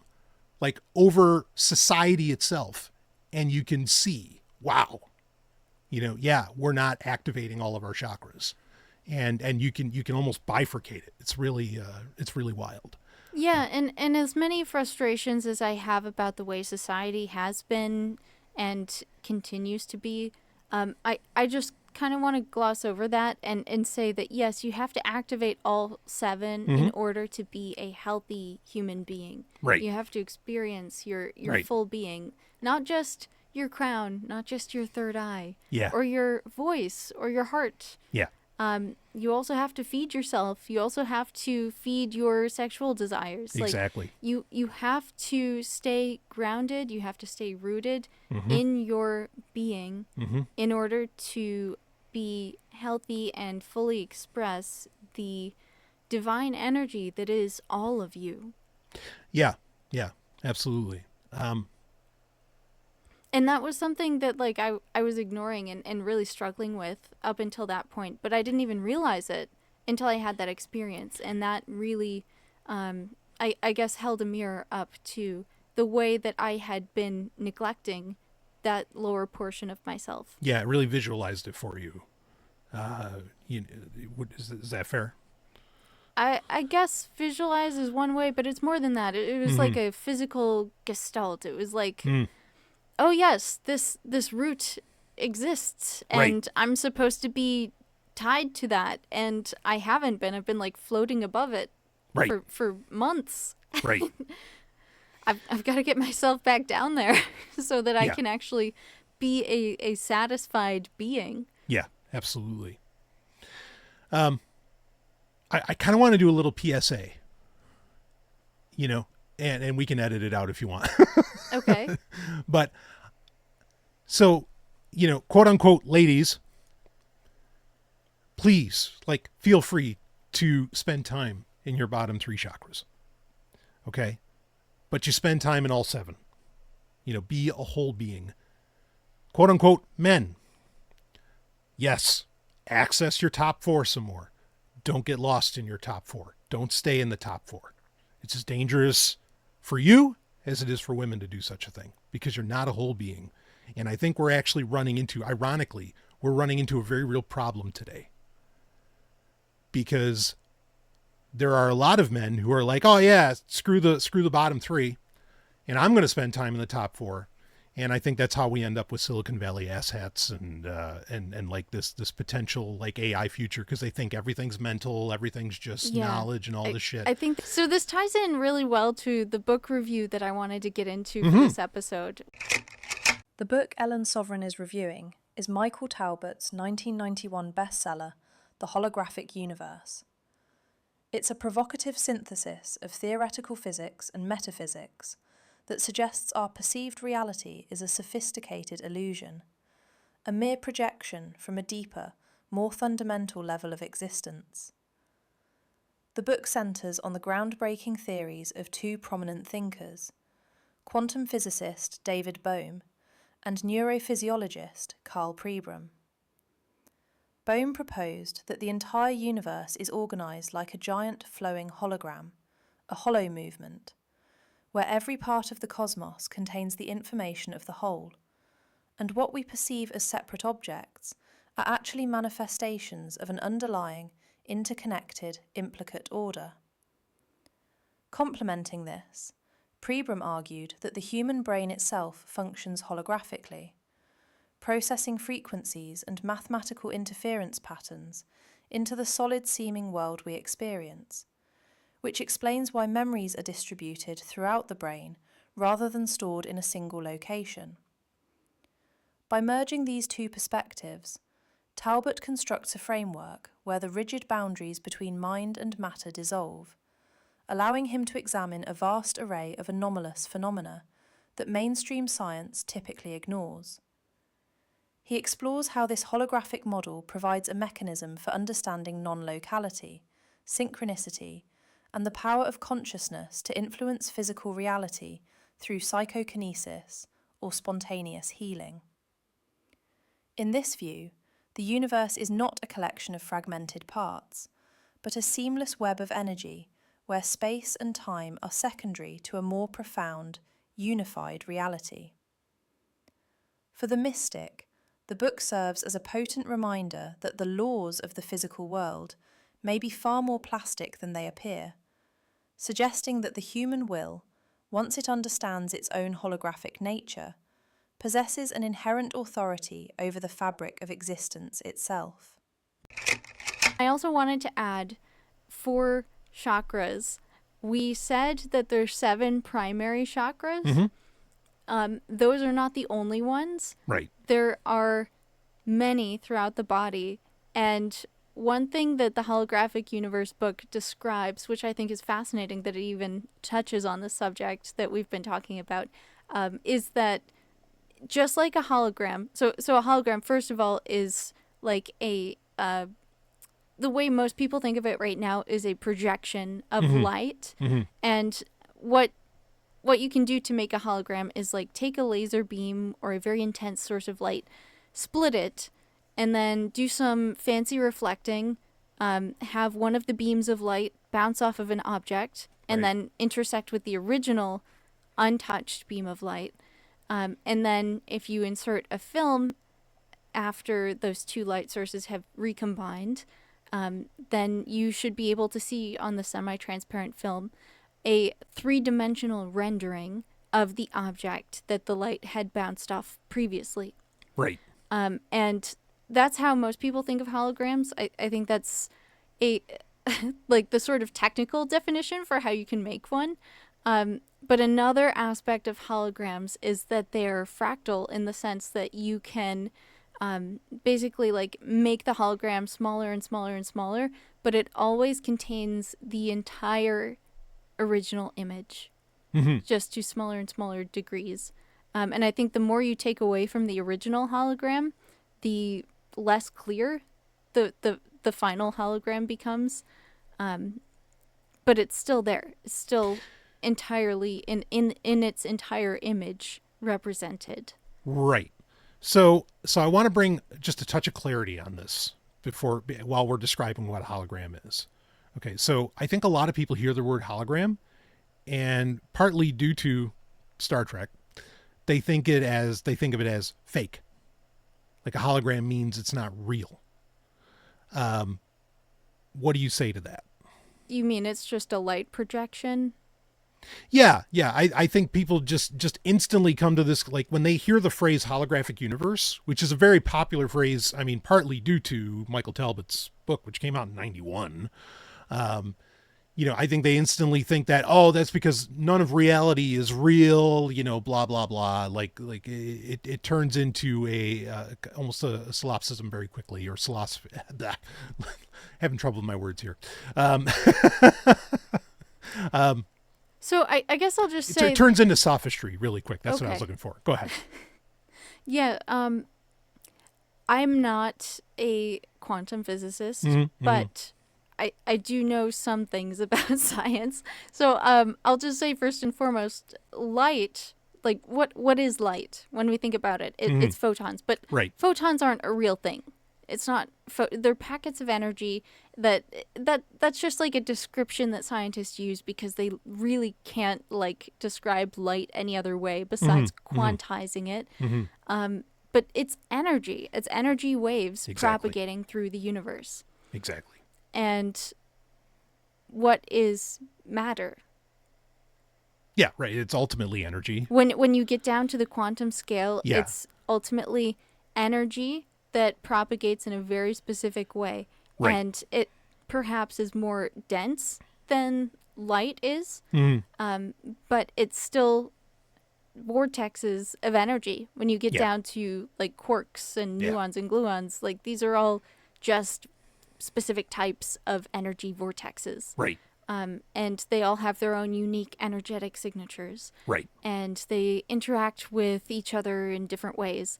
like, over society itself, and you can see, wow, we're not activating all of our chakras, and you can almost bifurcate it. It's really wild. Yeah, and as many frustrations as I have about the way society has been and continues to be, I just kind of want to gloss over that and say that, yes, you have to activate all 7 in order to be a healthy human being. Right. You have to experience your Right. full being, not just your crown, not just your third eye, Yeah. or your voice or your heart. Yeah. you also have to feed yourself. You also have to feed your sexual desires. Exactly. Like, you have to stay grounded. You have to stay rooted Mm-hmm. in your being Mm-hmm. in order to be healthy and fully express the divine energy that is all of you. Yeah, absolutely. And that was something that, like, I was ignoring and really struggling with up until that point. But I didn't even realize it until I had that experience. And that really, I guess, held a mirror up to the way that I had been neglecting that lower portion of myself. Yeah, it really visualized it for you. Is that fair? I guess visualize is one way, but it's more than that. It was like a physical gestalt. It was like, oh yes, this root exists, and Right. I'm supposed to be tied to that, and I haven't been. I've been like floating above it Right. for months. Right. I've got to get myself back down there so that I Yeah. can actually be a satisfied being. Yeah, absolutely. I kind of want to do a little PSA, and we can edit it out if you want. Okay. But so, quote unquote, ladies, please, like, feel free to spend time in your bottom 3 chakras. Okay. But you spend time in all 7, be a whole being. Quote unquote, men. Yes. Access your top 4 some more. Don't get lost in your top 4. Don't stay in the top 4. It's as dangerous for you as it is for women to do such a thing, because you're not a whole being. And I think we're actually ironically, we're running into a very real problem today. Because there are a lot of men who are like, oh yeah, screw the bottom 3, and I'm going to spend time in the top 4. And I think that's how we end up with Silicon Valley asshats and like this potential like AI future, because they think everything's mental, everything's just knowledge and all this shit. I think so. This ties in really well to the book review that I wanted to get into for this episode. The book Ellen Sovryn is reviewing is Michael Talbot's 1991 bestseller, The Holographic Universe. It's a provocative synthesis of theoretical physics and metaphysics that suggests our perceived reality is a sophisticated illusion, a mere projection from a deeper, more fundamental level of existence. The book centres on the groundbreaking theories of 2 prominent thinkers, quantum physicist David Bohm and neurophysiologist Carl Pribram. Bohm proposed that the entire universe is organised like a giant flowing hologram, a hollow movement, where every part of the cosmos contains the information of the whole, and what we perceive as separate objects are actually manifestations of an underlying, interconnected, implicate order. Complementing this, Pribram argued that the human brain itself functions holographically, processing frequencies and mathematical interference patterns into the solid-seeming world we experience, which explains why memories are distributed throughout the brain rather than stored in a single location. By merging these 2 perspectives, Talbot constructs a framework where the rigid boundaries between mind and matter dissolve, allowing him to examine a vast array of anomalous phenomena that mainstream science typically ignores. He explores how this holographic model provides a mechanism for understanding non-locality, synchronicity, and the power of consciousness to influence physical reality through psychokinesis or spontaneous healing. In this view, the universe is not a collection of fragmented parts, but a seamless web of energy where space and time are secondary to a more profound, unified reality. For the mystic, the book serves as a potent reminder that the laws of the physical world may be far more plastic than they appear, suggesting that the human will, once it understands its own holographic nature, possesses an inherent authority over the fabric of existence itself. I also wanted to add, for chakras, we said that there's 7 primary chakras. Those are not the only ones. Right. There are many throughout the body, and one thing that the Holographic Universe book describes, which I think is fascinating that it even touches on the subject that we've been talking about, is that just like a hologram, so a hologram, first of all, is like the way most people think of it right now is a projection of light. And what you can do to make a hologram is like take a laser beam or a very intense source of light, split it, and then do some fancy reflecting, have one of the beams of light bounce off of an object, and then intersect with the original untouched beam of light. And then if you insert a film after those two light sources have recombined, then you should be able to see on the semi-transparent film a three-dimensional rendering of the object that the light had bounced off previously. Right. And that's how most people think of holograms. I think that's a like the sort of technical definition for how you can make one. But another aspect of holograms is that they're fractal in the sense that you can basically like make the hologram smaller and smaller and smaller, but it always contains the entire original image, just to smaller and smaller degrees. And I think the more you take away from the original hologram, the less clear the final hologram becomes. But it's still there. It's still entirely in its entire image represented. Right. So I want to bring just a touch of clarity on this while we're describing what a hologram is. Okay, so I think a lot of people hear the word hologram, and partly due to Star Trek, they think of it as fake. Like a hologram means it's not real. What do you say to that? You mean it's just a light projection? Yeah. I think people just instantly come to this, like when they hear the phrase holographic universe, which is a very popular phrase, I mean, partly due to Michael Talbot's book, which came out in 91. I think they instantly think that, oh, that's because none of reality is real, blah, blah, blah. Like it turns into almost a solipsism very quickly, or having trouble with my words here. So I guess I'll just say... It turns into sophistry really quick. That's what I was looking for. Go ahead. Yeah. I'm not a quantum physicist, but I do know some things about science. So I'll just say first and foremost, light, like what is light? When we think about it, it's photons. But photons aren't a real thing. It's not. They're packets of energy that's just like a description that scientists use because they really can't like describe light any other way besides quantizing it. But it's energy. It's energy waves propagating through the universe. Exactly. And what is matter? Yeah, right. It's ultimately energy. When you get down to the quantum scale, it's ultimately energy that propagates in a very specific way. Right. And it perhaps is more dense than light is, but it's still vortexes of energy. When you get down to like quarks and muons and gluons, like these are all just specific types of energy vortexes. Right. And they all have their own unique energetic signatures. Right. And they interact with each other in different ways.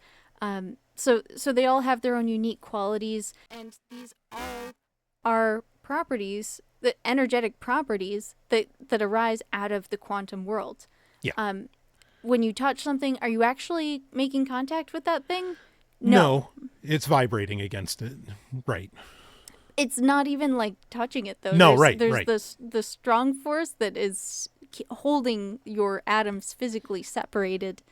So they all have their own unique qualities, and these all are properties, the energetic properties that arise out of the quantum world. Yeah. When you touch something, are you actually making contact with that thing? No, it's vibrating against it. Right. It's not even like touching it though. No, there's the strong force that is holding your atoms physically separated.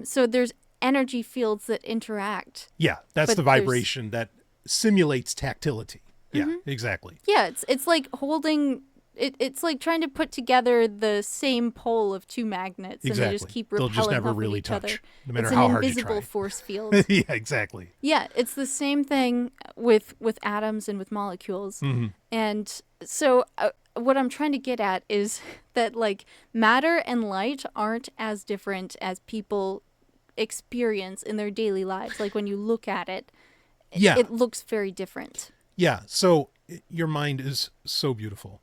So there's energy fields that interact. Yeah, that's the vibration that simulates tactility. Yeah, exactly. Yeah, it's like holding it's like trying to put together the same pole of two magnets and they just keep repelling They'll just never off really of each touch, other. no matter it's how an hard you invisible try. force field. Yeah, exactly. Yeah, it's the same thing with atoms and with molecules. And so what I'm trying to get at is that like matter and light aren't as different as people experience in their daily lives. Like when you look at it, it looks very different. Yeah. So your mind is so beautiful.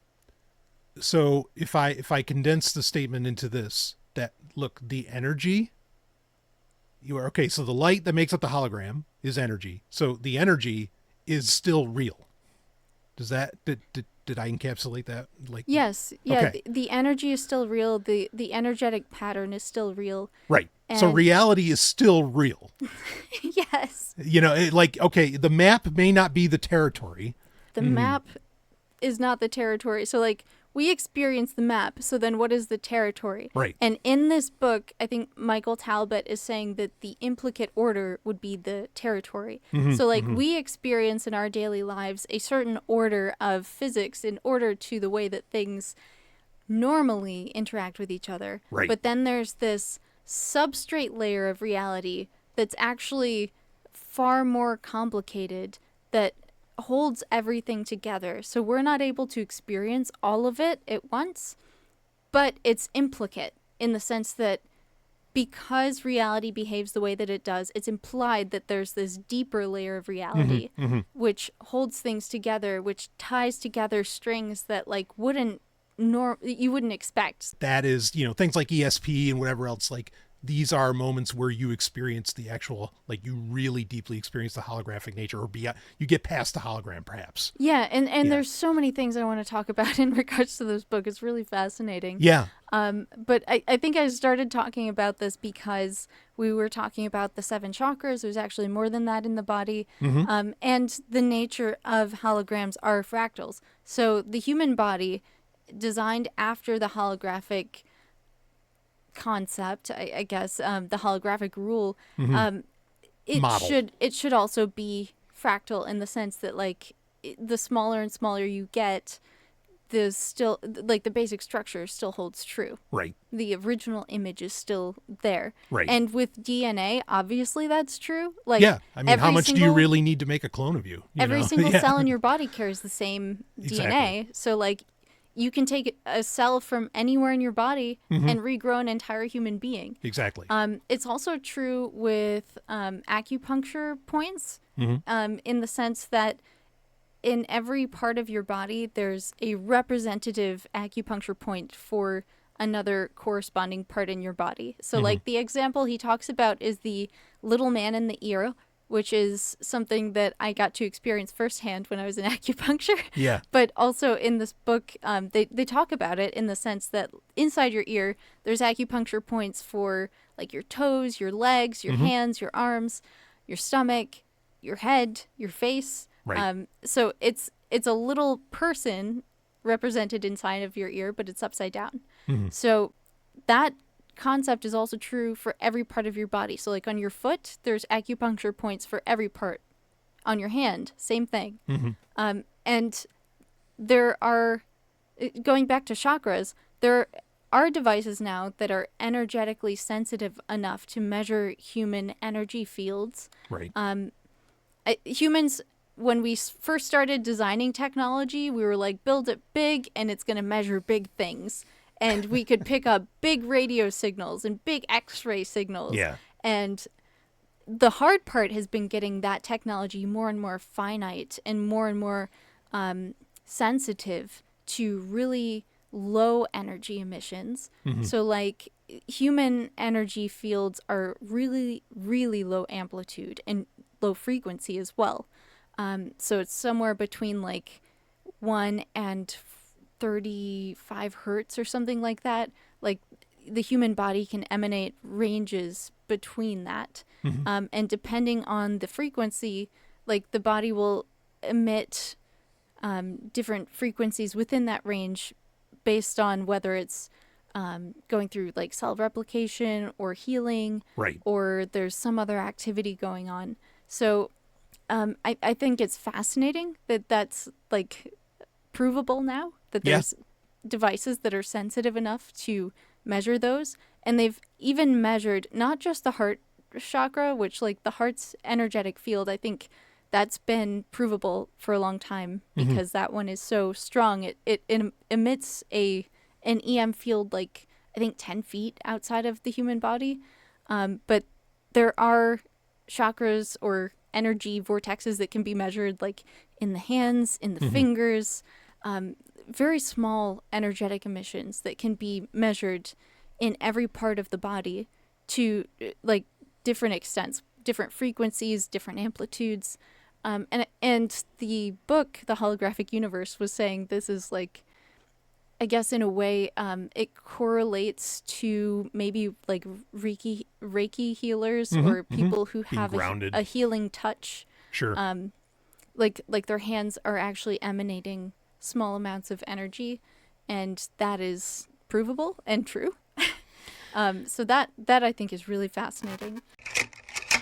So if I condense the statement into this, that look, the energy, you are okay. So the light that makes up the hologram is energy. So the energy is still real. Does that, did I encapsulate that? Like, Yes, yeah, okay. the energy is still real. The energetic pattern is still real. Right. So And reality is still real. yes, You know, okay, the map may not be the territory. the map is not the territory. So like we experience the map. So then what is the territory? Right. And in this book, I think Michael Talbot is saying that the implicate order would be the territory. So like we experience in our daily lives a certain order of physics in order to the way that things normally interact with each other. Right. But then there's this substrate layer of reality that's actually far more complicated that holds everything together. So we're not able to experience all of it at once, but it's implicate in the sense that because reality behaves the way that it does, it's implied that there's this deeper layer of reality which holds things together, which ties together strings that like you wouldn't expect. That is, you know, things like ESP and whatever else, like these are moments where you experience the actual, like you really deeply experience the holographic nature, or you get past the hologram perhaps. Yeah, and there's so many things I want to talk about in regards to this book. It's really fascinating. Yeah. But I think I started talking about this because we were talking about the 7 chakras. There's actually more than that in the body. And the nature of holograms are fractals. So the human body, designed after the holographic concept, I guess, the holographic rule, it should also be fractal in the sense that like the smaller and smaller you get, the basic structure still holds true. Right. The original image is still there. Right. And with DNA, obviously that's true. Like, yeah. I mean, how much do you single- really need to make a clone of you? Every know? single Yeah. cell in your body carries the same Exactly. DNA. So like you can take a cell from anywhere in your body and regrow an entire human being. Exactly. It's also true with acupuncture points, in the sense that in every part of your body, there's a representative acupuncture point for another corresponding part in your body. So like the example he talks about is the little man in the ear, which is something that I got to experience firsthand when I was in acupuncture. Yeah. But also in this book, they talk about it in the sense that inside your ear, there's acupuncture points for like your toes, your legs, your hands, your arms, your stomach, your head, your face. Right. So it's a little person represented inside of your ear, but it's upside down. So that concept is also true for every part of your body. So like on your foot, there's acupuncture points for every part. On your hand, same thing. And there are, going back to chakras, there are devices now that are energetically sensitive enough to measure human energy fields. Right. Humans, when we first started designing technology, we were like, build it big and it's going to measure big things. And we could pick up big radio signals and big X-ray signals. Yeah. And the hard part has been getting that technology more and more finite and more sensitive to really low energy emissions. So like human energy fields are really, really low amplitude and low frequency as well. So it's somewhere between like 1 and 35 hertz or something like that. Like the human body can emanate ranges between that. And depending on the frequency, like the body will emit different frequencies within that range based on whether it's going through like cell replication or healing, Right. or there's some other activity going on. So I think it's fascinating that that's like provable now, that there's devices that are sensitive enough to measure those. And they've even measured not just the heart chakra, which like the heart's energetic field, I think that's been provable for a long time because that one is so strong. It emits an EM field like I think 10 feet outside of the human body. But there are chakras or energy vortexes that can be measured like in the hands, in the fingers, very small energetic emissions that can be measured in every part of the body to like different extents, different frequencies, different amplitudes. And the book, The Holographic Universe, was saying this is like, I guess in a way, it correlates to maybe like Reiki healers or people who have a healing touch. Sure. Like their hands are actually emanating small amounts of energy, and that is provable and true. So that I think is really fascinating.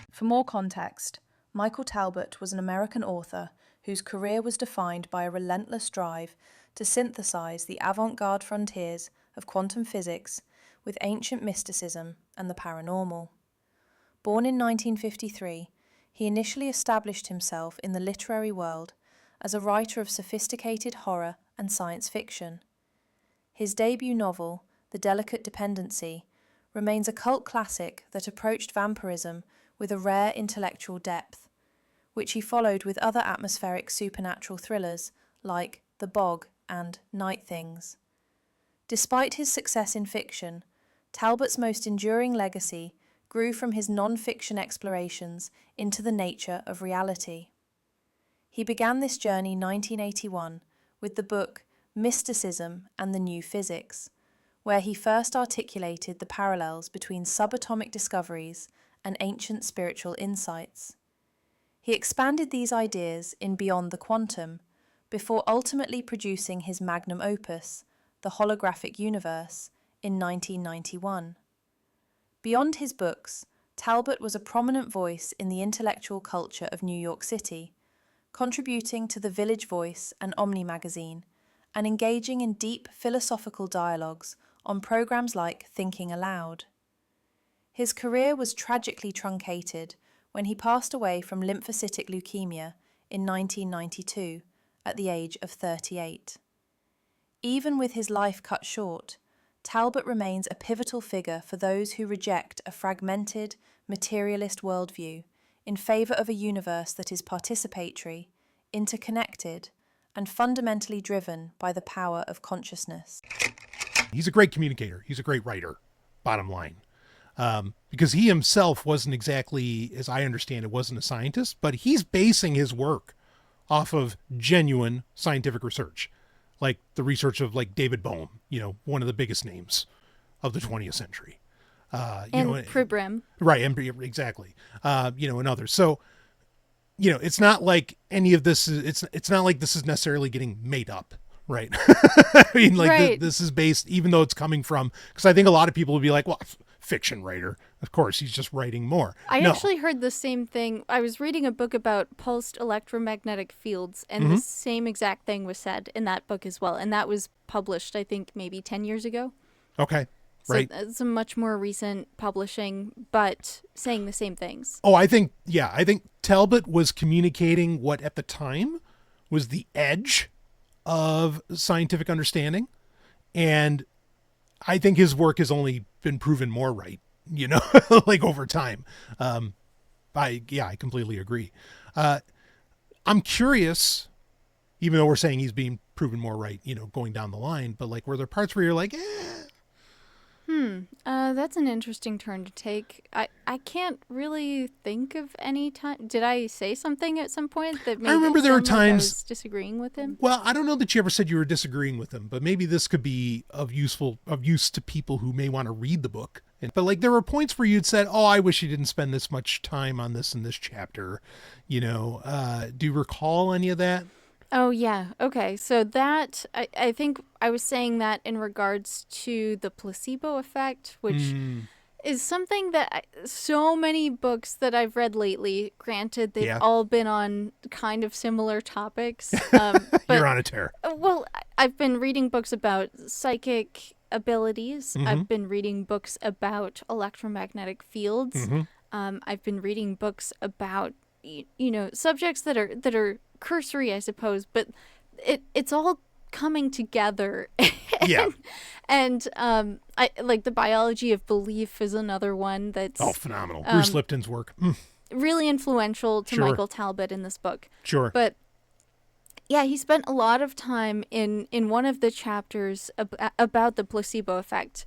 For more context, Michael Talbot was an American author whose career was defined by a relentless drive to synthesize the avant-garde frontiers of quantum physics with ancient mysticism and the paranormal. Born in 1953, he initially established himself in the literary world as a writer of sophisticated horror and science fiction. His debut novel, The Delicate Dependency, remains a cult classic that approached vampirism with a rare intellectual depth, which he followed with other atmospheric supernatural thrillers like The Bog and Night Things. Despite his success in fiction, Talbot's most enduring legacy grew from his non-fiction explorations into the nature of reality. He began this journey in 1981 with the book Mysticism and the New Physics, where he first articulated the parallels between subatomic discoveries and ancient spiritual insights. He expanded these ideas in Beyond the Quantum, before ultimately producing his magnum opus, The Holographic Universe, in 1991. Beyond his books, Talbot was a prominent voice in the intellectual culture of New York City, contributing to The Village Voice and Omni magazine, and engaging in deep philosophical dialogues on programs like Thinking Aloud. His career was tragically truncated when he passed away from lymphocytic leukemia in 1992 at the age of 38. Even with his life cut short, Talbot remains a pivotal figure for those who reject a fragmented, materialist worldview in favour of a universe that is participatory, interconnected, and fundamentally driven by the power of consciousness. He's a great communicator. He's a great writer, bottom line. Because he himself wasn't exactly, as I understand it, wasn't a scientist, but he's basing his work off of genuine scientific research, like the research of like David Bohm, one of the biggest names of the 20th century. And Pribram. Right, exactly. And others. So, it's not like any of this is, it's not like this is necessarily getting made up, right? I mean, like right. This is based, even though it's coming from, because I think a lot of people would be like, well, fiction writer. Of course, he's just writing more. I actually heard the same thing. I was reading a book about pulsed electromagnetic fields, and the same exact thing was said in that book as well. And that was published, I think, maybe 10 years ago. Okay. So right. It's a much more recent publishing, but saying the same things. Oh, I think Talbot was communicating what at the time was the edge of scientific understanding. And I think his work has only been proven more right, like over time. I completely agree. I'm curious, even though we're saying he's being proven more right, going down the line, but like, were there parts where you're like, that's an interesting turn to take. I can't really think of any time. Did I say something at some point that made I remember there were times like I was disagreeing with him? Well, I don't know that you ever said you were disagreeing with him, but maybe this could be of use to people who may want to read the book. But like, there were points where you'd said, "Oh, I wish you didn't spend this much time on this in this chapter." Do you recall any of that? Oh, yeah. Okay. So that, I think I was saying that in regards to the placebo effect, which is something that so many books that I've read lately, granted, they've all been on kind of similar topics. But, you're on a tear. Well, I've been reading books about psychic abilities. I've been reading books about electromagnetic fields. I've been reading books about, subjects that are cursory, I suppose, but it's all coming together. And I like the biology of belief is another one that's phenomenal. Bruce Lipton's work. really influential to Sure. Michael Talbot in this book. Sure. But yeah, he spent a lot of time in one of the chapters about the placebo effect,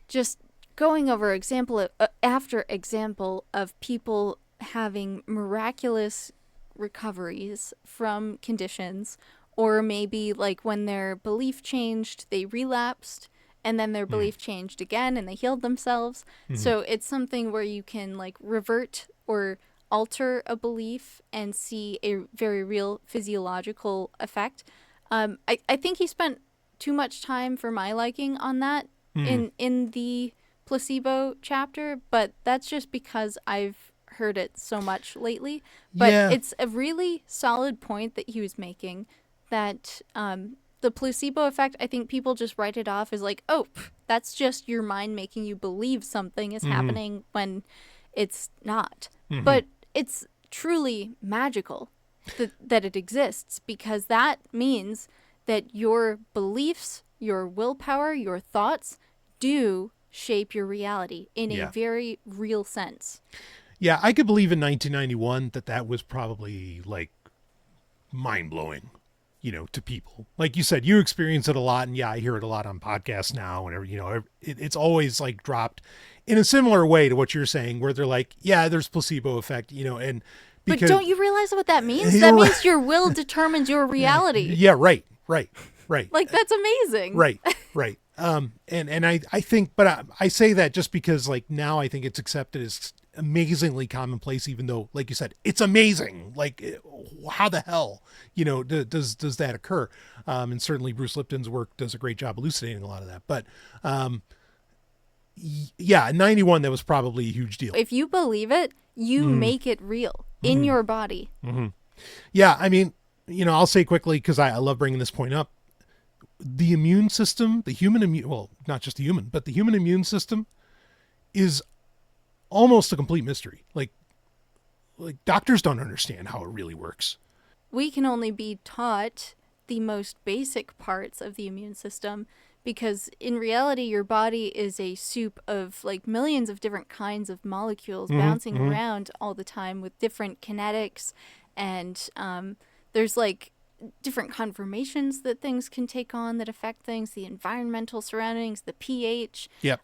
just going over example after example of people having miraculous recoveries from conditions, or maybe like when their belief changed, they relapsed, and then their belief changed again and they healed themselves. So it's something where you can like revert or alter a belief and see a very real physiological effect. I think he spent too much time for my liking on that in the placebo chapter, but that's just because I've heard it so much lately. But Yeah. it's a really solid point that he was making, that the placebo effect, I think people just write it off as like, oh, that's just your mind making you believe something is happening when it's not. But it's truly magical that it exists, because that means that your beliefs, your willpower, your thoughts do shape your reality in Yeah. a very real sense. Yeah, I could believe in 1991 that was probably like mind-blowing, to people. Like you said, you experience it a lot, and yeah, I hear it a lot on podcasts now, whenever, it's always like dropped in a similar way to what you're saying, where they're like, yeah, there's placebo effect, and But because, don't you realize what that means? You're That right. means your will determines your reality. yeah, right. Like, that's amazing. Right. And I think, but I say that just because like now I think it's accepted as amazingly commonplace, even though, like you said, it's amazing. Like, how the hell, does that occur? And certainly Bruce Lipton's work does a great job elucidating a lot of that. But, yeah, in 91, that was probably a huge deal. If you believe it, you make it real in your body. Yeah. I mean, I'll say quickly, cause I love bringing this point up. The immune system, well, not just the human, but the human immune system is almost a complete mystery. Like doctors don't understand how it really works. We can only be taught the most basic parts of the immune system, because in reality your body is a soup of like millions of different kinds of molecules bouncing around all the time with different kinetics, and there's like different conformations that things can take on that affect things, the environmental surroundings, the pH, Yep.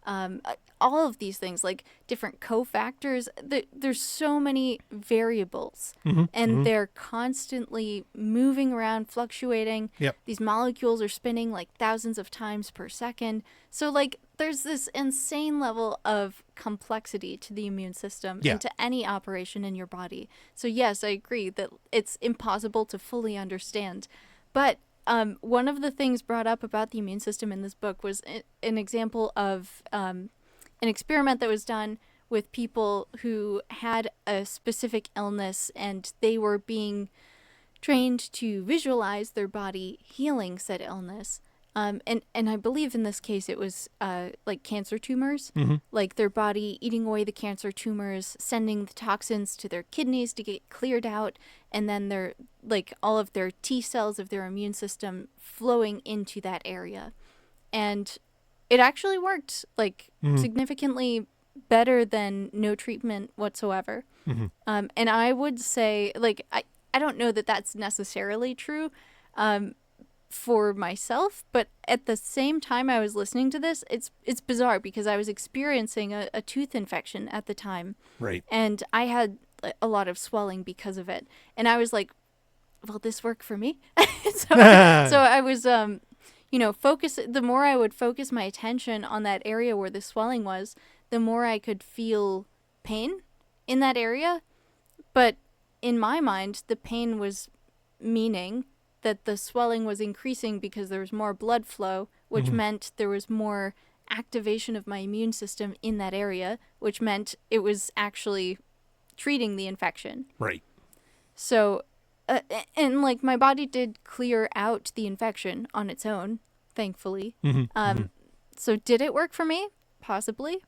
all of these things, like different cofactors. There's so many variables, and they're constantly moving around, fluctuating. Yep. These molecules are spinning like thousands of times per second. So like there's this insane level of complexity to the immune system Yeah. and to any operation in your body. So yes, I agree that it's impossible to fully understand. But one of the things brought up about the immune system in this book was an example of an experiment that was done with people who had a specific illness, and they were being trained to visualize their body healing said illness. And I believe in this case it was like cancer tumors, like their body eating away the cancer tumors, sending the toxins to their kidneys to get cleared out, and then their like all of their T cells of their immune system flowing into that area. And it actually worked like significantly better than no treatment whatsoever. And I would say, like, I don't know that that's necessarily true for myself, but at the same time I was listening to this, it's bizarre because I was experiencing a tooth infection at the time. Right. And I had a lot of swelling because of it. And I was like, will this work for me? so I was, the more I would focus my attention on that area where the swelling was, the more I could feel pain in that area. But in my mind, the pain was meaning that the swelling was increasing because there was more blood flow, which meant there was more activation of my immune system in that area, which meant it was actually treating the infection. Right. So, and like my body did clear out the infection on its own, thankfully. So did it work for me? Possibly.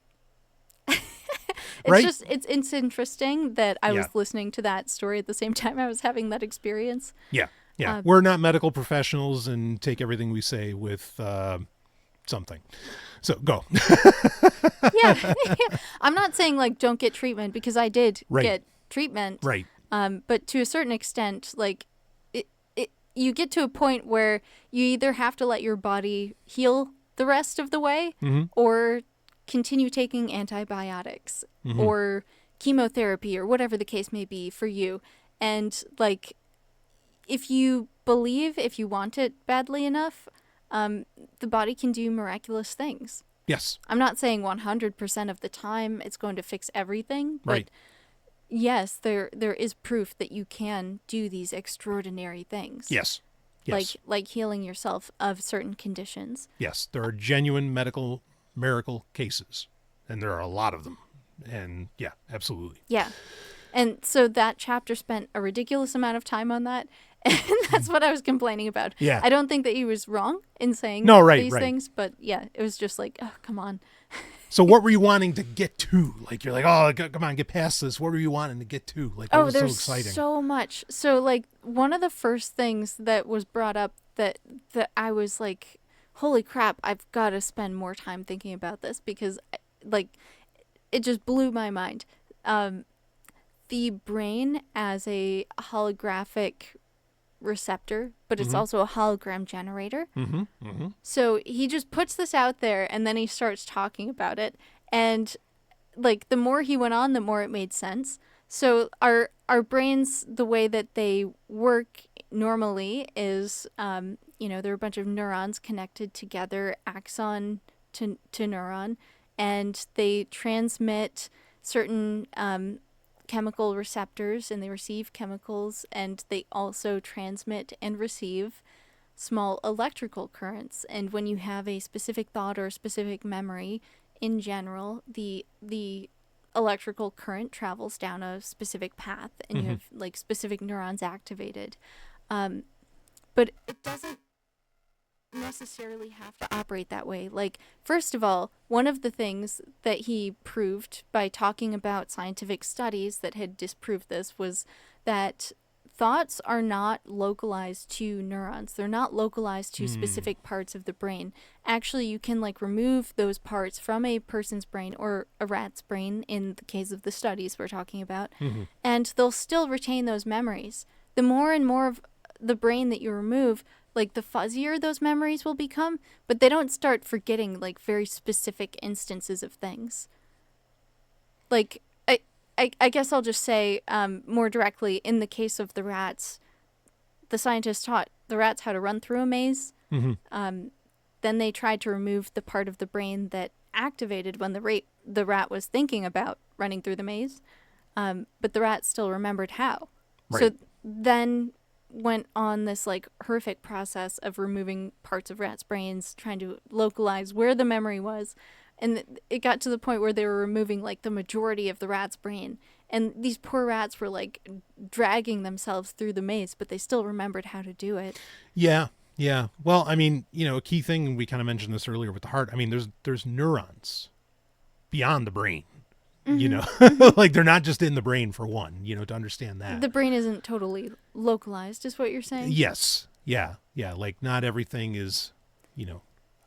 It's Right. just, it's interesting that I was Yeah. listening to that story at the same time I was having that experience. Yeah. Yeah. We're not medical professionals and take everything we say with something. So go. Yeah. I'm not saying like don't get treatment, because I did Right. get treatment. Right. But to a certain extent, like you get to a point where you either have to let your body heal the rest of the way, or continue taking antibiotics or chemotherapy or whatever the case may be for you. And like, if you believe, if you want it badly enough, the body can do miraculous things. Yes. I'm not saying 100% of the time it's going to fix everything, but Right. yes, there is proof that you can do these extraordinary things. Yes. Yes. Like healing yourself of certain conditions. Yes. There are genuine medical miracle cases, and there are a lot of them. And yeah, absolutely. Yeah. And so that chapter spent a ridiculous amount of time on that. And that's what I was complaining about. Yeah. I don't think that he was wrong in saying these things, but yeah, it was just like, oh, come on. So what were you wanting to get to? Like, you're like, oh, come on, get past this. What were you wanting to get to? Like, what was so there's exciting? so much. So like one of the first things that was brought up that I was like, holy crap, I've got to spend more time thinking about this, because like it just blew my mind. The brain as a holographic receptor, but it's also a hologram generator. So he just puts this out there, and then he starts talking about it, and like the more he went on, the more it made sense. So our brains, the way that they work normally is there are a bunch of neurons connected together, axon to neuron, and they transmit certain chemical receptors, and they receive chemicals, and they also transmit and receive small electrical currents. And when you have a specific thought or a specific memory, in general, the electrical current travels down a specific path, and you have like specific neurons activated. But it doesn't necessarily have to operate that way. Like, first of all, one of the things that he proved by talking about scientific studies that had disproved this was that thoughts are not localized to neurons. They're not localized to specific parts of the brain. Actually, you can like remove those parts from a person's brain or a rat's brain in the case of the studies we're talking about, and they'll still retain those memories. The more and more of the brain that you remove, like the fuzzier those memories will become, but they don't start forgetting like very specific instances of things. Like, I guess I'll just say more directly, in the case of the rats, the scientists taught the rats how to run through a maze. Then they tried to remove the part of the brain that activated when the rat was thinking about running through the maze. But the rat still remembered how. Right. So then went on this like horrific process of removing parts of rats' brains, trying to localize where the memory was. And it got to the point where they were removing like the majority of the rat's brain. And these poor rats were like dragging themselves through the maze, but they still remembered how to do it. Yeah. Yeah. Well, I mean, a key thing, and we kind of mentioned this earlier with the heart. I mean, there's neurons beyond the brain, like they're not just in the brain for one, to understand that. The brain isn't totally localized, is what you're saying? Yes. Yeah. Yeah. Like not everything is,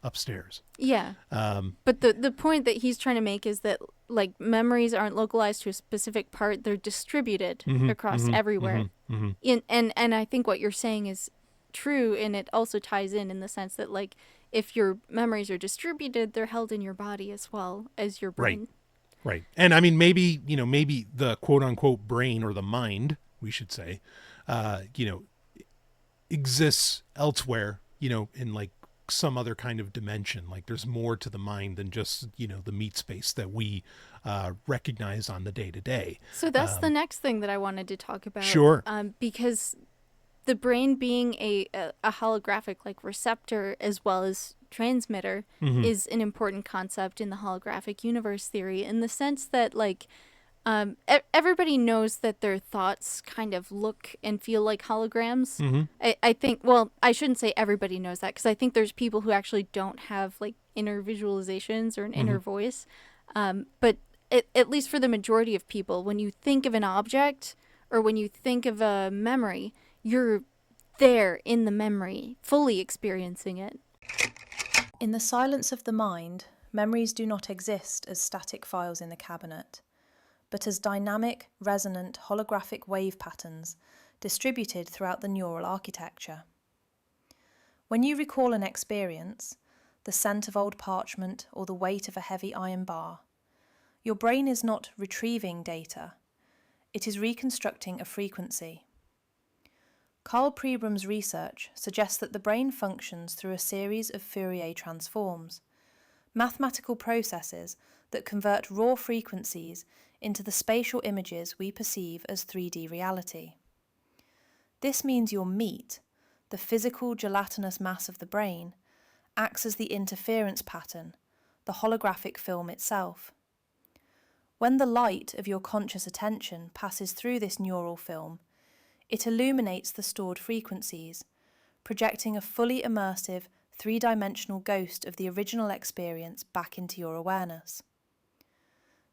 upstairs. Yeah. But the point that he's trying to make is that like memories aren't localized to a specific part. They're distributed across everywhere. And I think what you're saying is true, and it also ties in the sense that like if your memories are distributed, they're held in your body as well as your brain. Right. And I mean, maybe the quote unquote brain, or the mind, we should say, exists elsewhere, in like some other kind of dimension. Like there's more to the mind than just, the meat space that we recognize on the day to day. So that's the next thing that I wanted to talk about. Sure. Because the brain being a holographic like receptor as well as transmitter is an important concept in the holographic universe theory, in the sense that like everybody knows that their thoughts kind of look and feel like holograms. I think, well, I shouldn't say everybody knows that, because I think there's people who actually don't have like inner visualizations or an inner voice. But at least for the majority of people, when you think of an object or when you think of a memory, you're there in the memory, fully experiencing it. In the silence of the mind, memories do not exist as static files in the cabinet, but as dynamic, resonant, holographic wave patterns distributed throughout the neural architecture. When you recall an experience, the scent of old parchment or the weight of a heavy iron bar, your brain is not retrieving data, it is reconstructing a frequency. Carl Pribram's research suggests that the brain functions through a series of Fourier transforms, mathematical processes that convert raw frequencies into the spatial images we perceive as 3D reality. This means your meat, the physical gelatinous mass of the brain, acts as the interference pattern, the holographic film itself. When the light of your conscious attention passes through this neural film, it illuminates the stored frequencies, projecting a fully immersive, three-dimensional ghost of the original experience back into your awareness.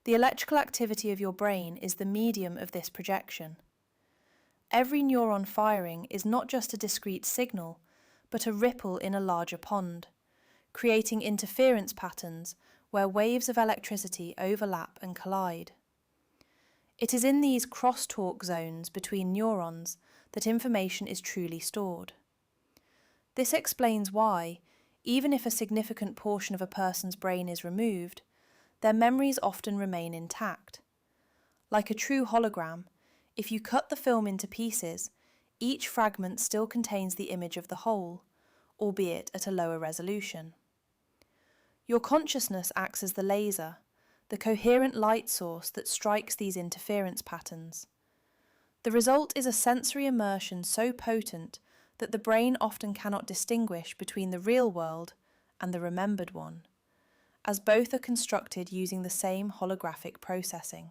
The electrical activity of your brain is the medium of this projection. Every neuron firing is not just a discrete signal, but a ripple in a larger pond, creating interference patterns where waves of electricity overlap and collide. It is in these crosstalk zones between neurons that information is truly stored. This explains why, even if a significant portion of a person's brain is removed, their memories often remain intact. Like a true hologram, if you cut the film into pieces, each fragment still contains the image of the whole, albeit at a lower resolution. Your consciousness acts as the laser, the coherent light source that strikes these interference patterns. The result is a sensory immersion so potent that the brain often cannot distinguish between the real world and the remembered one, as both are constructed using the same holographic processing.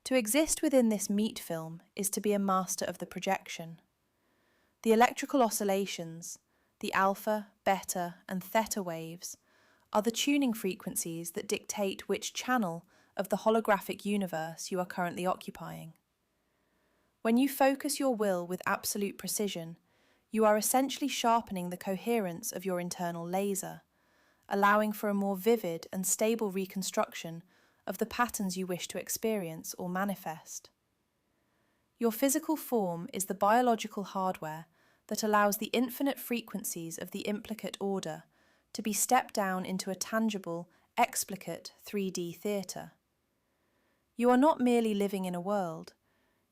To exist within this meat film is to be a master of the projection. The electrical oscillations, the alpha, beta, and theta waves, are the tuning frequencies that dictate which channel of the holographic universe you are currently occupying. When you focus your will with absolute precision, you are essentially sharpening the coherence of your internal laser, allowing for a more vivid and stable reconstruction of the patterns you wish to experience or manifest. Your physical form is the biological hardware that allows the infinite frequencies of the implicate order to be stepped down into a tangible, explicate 3D theatre. You are not merely living in a world,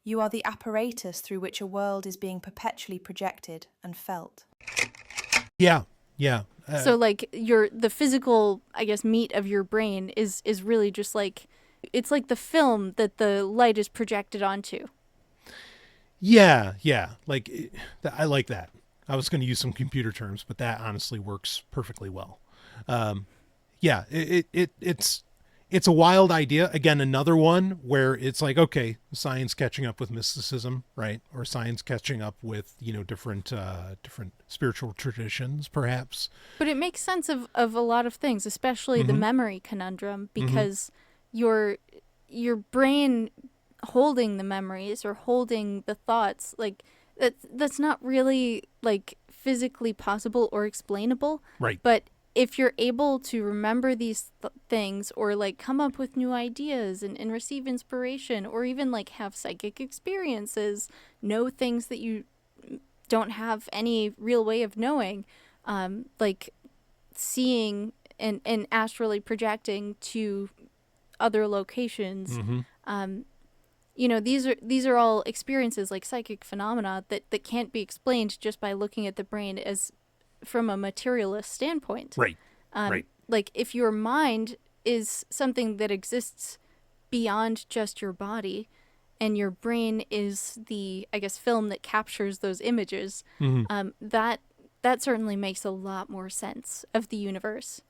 you are the apparatus through which a world is being perpetually projected and felt. Yeah. So like the physical, I guess, meat of your brain is really just like, it's like the film that the light is projected onto. Yeah. Like, I like that. I was going to use some computer terms, but that honestly works perfectly well. It's a wild idea. Again, another one where it's like, okay, science catching up with mysticism, right? Or science catching up with, different spiritual traditions, perhaps. But it makes sense of a lot of things, especially the memory conundrum, because your brain holding the memories or holding the thoughts, like that's not really like physically possible or explainable. Right. But if you're able to remember these things or like come up with new ideas and receive inspiration or even like have psychic experiences, know things that you don't have any real way of knowing, like seeing and astrally projecting to other locations, these are all experiences like psychic phenomena that can't be explained just by looking at the brain as from a materialist standpoint. Right. Right. Like if your mind is something that exists beyond just your body and your brain is the, I guess, film that captures those images, that certainly makes a lot more sense of the universe.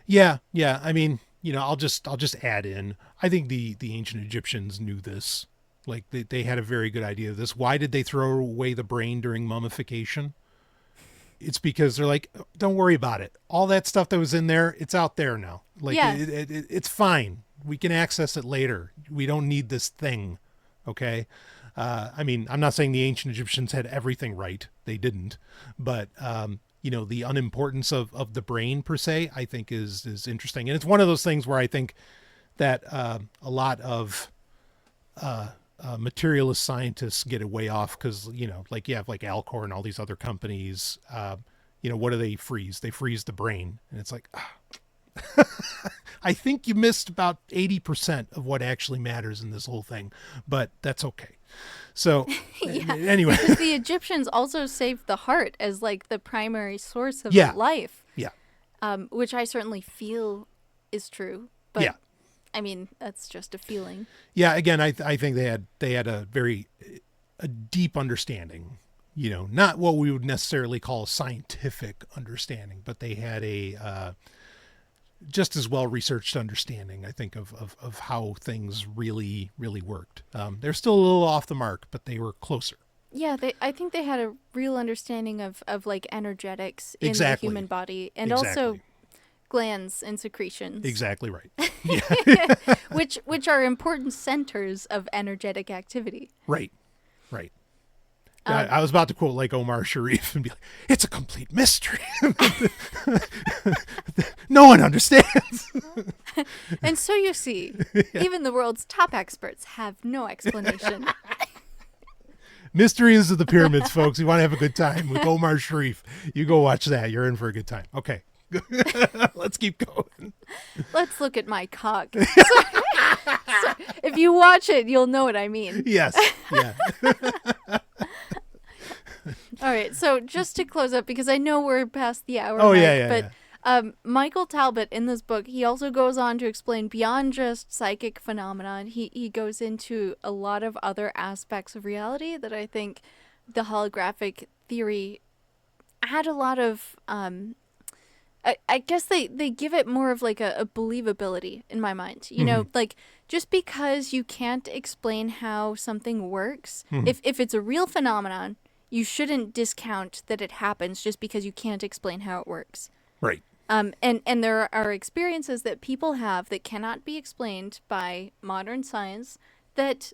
Yeah. I mean, I'll just add in, I think the ancient Egyptians knew this. Like they had a very good idea of this. Why did they throw away the brain during mummification? It's because they're like, don't worry about it. All that stuff that was in there, it's out there now. Like, yeah. It's fine. We can access it later. We don't need this thing. Okay. I mean, I'm not saying the ancient Egyptians had everything right. They didn't. But, the unimportance of the brain per se, I think is interesting. And it's one of those things where I think that a lot of materialist scientists get it way off because, you know, like you have like Alcor and all these other companies, you know, what do they freeze? They freeze the brain. And it's like, I think you missed about 80% of what actually matters in this whole thing, but that's okay. So anyway, because the Egyptians also saved the heart as like the primary source of life. Yeah. Which I certainly feel is true, but yeah. I mean, that's just a feeling. Yeah. Again, I think they had a deep understanding, you know, not what we would necessarily call a scientific understanding, but they had a, just as well researched understanding, I think, of how things really, really worked. They're still a little off the mark, but they were closer. Yeah, I think they had a real understanding of like energetics in the human body, and also glands and secretions. Exactly right. Yeah. which are important centers of energetic activity. Right. Right. I was about to quote like Omar Sharif and be like, it's a complete mystery. No one understands. And so you see, even the world's top experts have no explanation. Mysteries of the Pyramids, folks. You want to have a good time with Omar Sharif, you go watch that. You're in for a good time. Okay. Let's keep going. Let's look at my cock. So, if you watch it, you'll know what I mean. Yes. Yeah. All right, so just to close up, because I know we're past the hour mark, but Michael Talbot, in this book, he also goes on to explain beyond just psychic phenomena. He goes into a lot of other aspects of reality that I think the holographic theory had a lot of... I guess they give it more of like a believability in my mind. You know, like just because you can't explain how something works, if it's a real phenomenon, you shouldn't discount that it happens just because you can't explain how it works. Right. And there are experiences that people have that cannot be explained by modern science that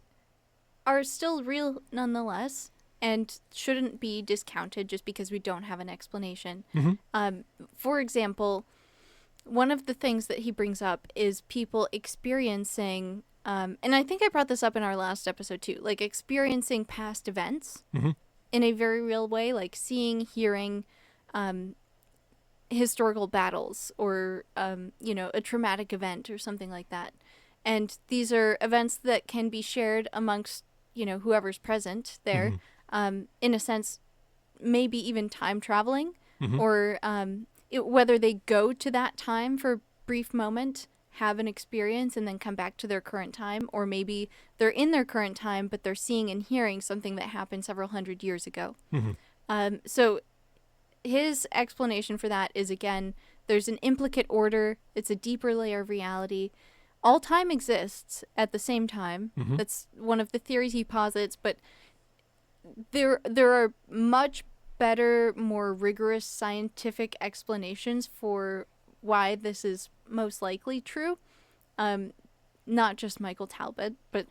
are still real nonetheless and shouldn't be discounted just because we don't have an explanation. For example, one of the things that he brings up is people experiencing, and I think I brought this up in our last episode too, like experiencing past events in a very real way, like seeing, hearing historical battles or, you know, a traumatic event or something like that. And these are events that can be shared amongst, you know, whoever's present there. In a sense, maybe even time traveling, or whether they go to that time for a brief moment, have an experience, and then come back to their current time, or maybe they're in their current time, but they're seeing and hearing something that happened several hundred years ago. So his explanation for that is, again, there's an implicate order. It's a deeper layer of reality. All time exists at the same time. That's one of the theories he posits, but there are much better, more rigorous scientific explanations for why this is most likely true. Not just Michael Talbot, but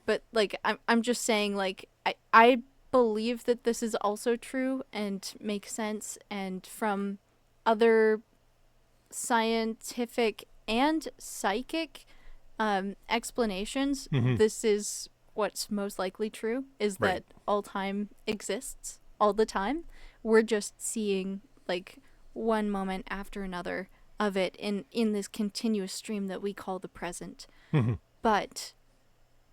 but like I'm just saying, like I believe that this is also true and makes sense, and from other scientific and psychic explanations, this is what's most likely true, is that all time exists all the time. We're just seeing like one moment after another of it in this continuous stream that we call the present. But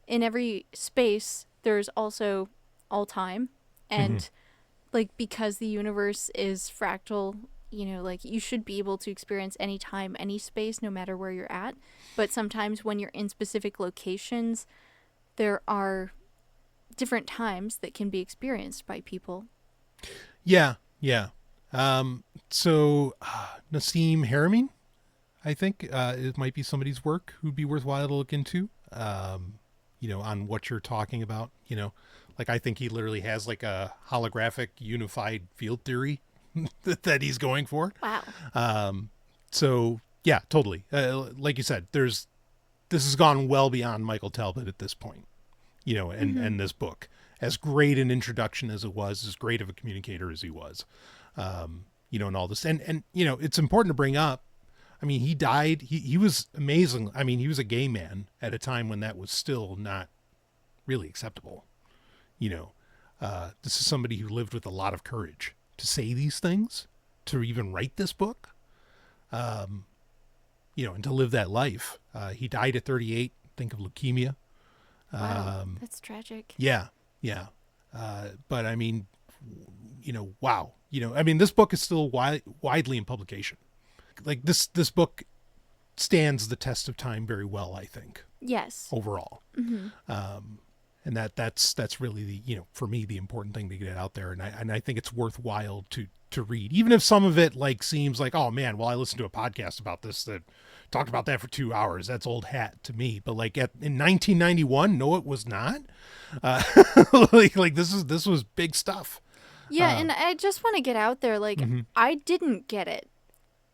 in every space, there's also all time. And like, because the universe is fractal, you know, like you should be able to experience any time, any space, no matter where you're at. But sometimes when you're in specific locations, there are different times that can be experienced by people. Yeah. So Nassim Haramein, I think it might be somebody's work who'd be worthwhile to look into, you know, on what you're talking about. You know, like I think he literally has like a holographic unified field theory that he's going for. Wow. So yeah, totally. Like you said, this has gone well beyond Michael Talbot at this point, you know, and this book, as great an introduction as it was, as great of a communicator as he was, you know, and all this. And, you know, it's important to bring up, I mean, he died. He was amazing. I mean, he was a gay man at a time when that was still not really acceptable. You know, this is somebody who lived with a lot of courage to say these things, to even write this book, you know, and to live that life. He died at 38, think of leukemia. Wow, that's tragic. Yeah. Yeah. But I mean, you know, wow. You know, I mean, this book is still widely in publication. Like this book stands the test of time very well, I think. Yes. Overall. Mm-hmm. And that's really the, you know, for me, the important thing to get out there. And I think it's worthwhile to read, even if some of it like seems like, oh man, well, I listened to a podcast about this that talked about that for 2 hours. That's old hat to me. But like in 1991, no, it was not. Like this was big stuff. Yeah. And I just want to get out there. Like, mm-hmm. I didn't get it.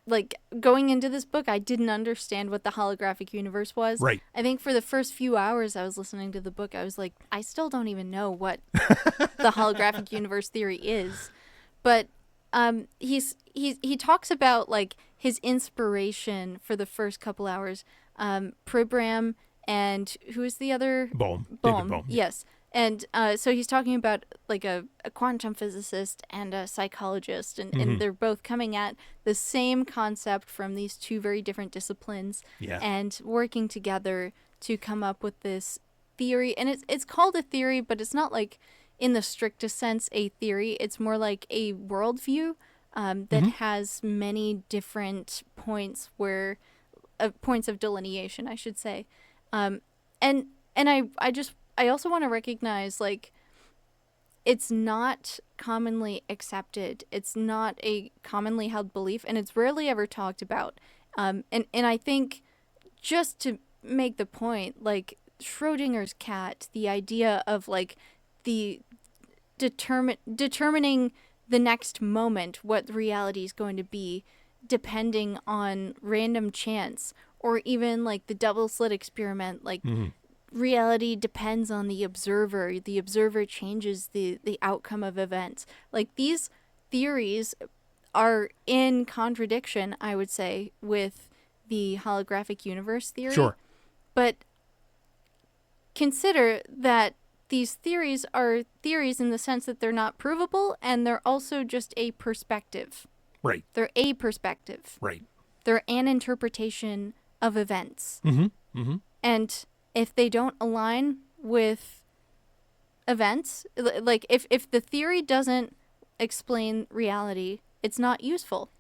Like, going into this book, I didn't understand what the holographic universe was. Right. I think for the first few hours I was listening to the book, I was like, I still don't even know what the holographic universe theory is. But he talks about, like, his inspiration for the first couple hours. Pribram and who is the other? Bohm. Bohm. David Bohm. Yes. And so he's talking about like a quantum physicist and a psychologist, and, mm-hmm. and they're both coming at the same concept from these two very different disciplines, Yeah. and working together to come up with this theory. And it's called a theory, but it's not like in the strictest sense a theory. It's more like a worldview that mm-hmm. has many different points where points of delineation, I should say. And I also want to recognize, like, it's not commonly accepted. It's not a commonly held belief, and it's rarely ever talked about. And I think, just to make the point, like, Schrodinger's cat, the idea of, like, the determining the next moment what reality is going to be, depending on random chance, or even, like, the double slit experiment, like, mm-hmm. reality depends on the observer. The observer changes the outcome of events. Like, these theories are in contradiction, I would say, with the holographic universe theory. Sure. But consider that these theories are theories in the sense that they're not provable, and they're also just a perspective. Right. They're a perspective. Right. They're an interpretation of events. Mm-hmm. Mm-hmm. And if they don't align with events, like if the theory doesn't explain reality, it's not useful.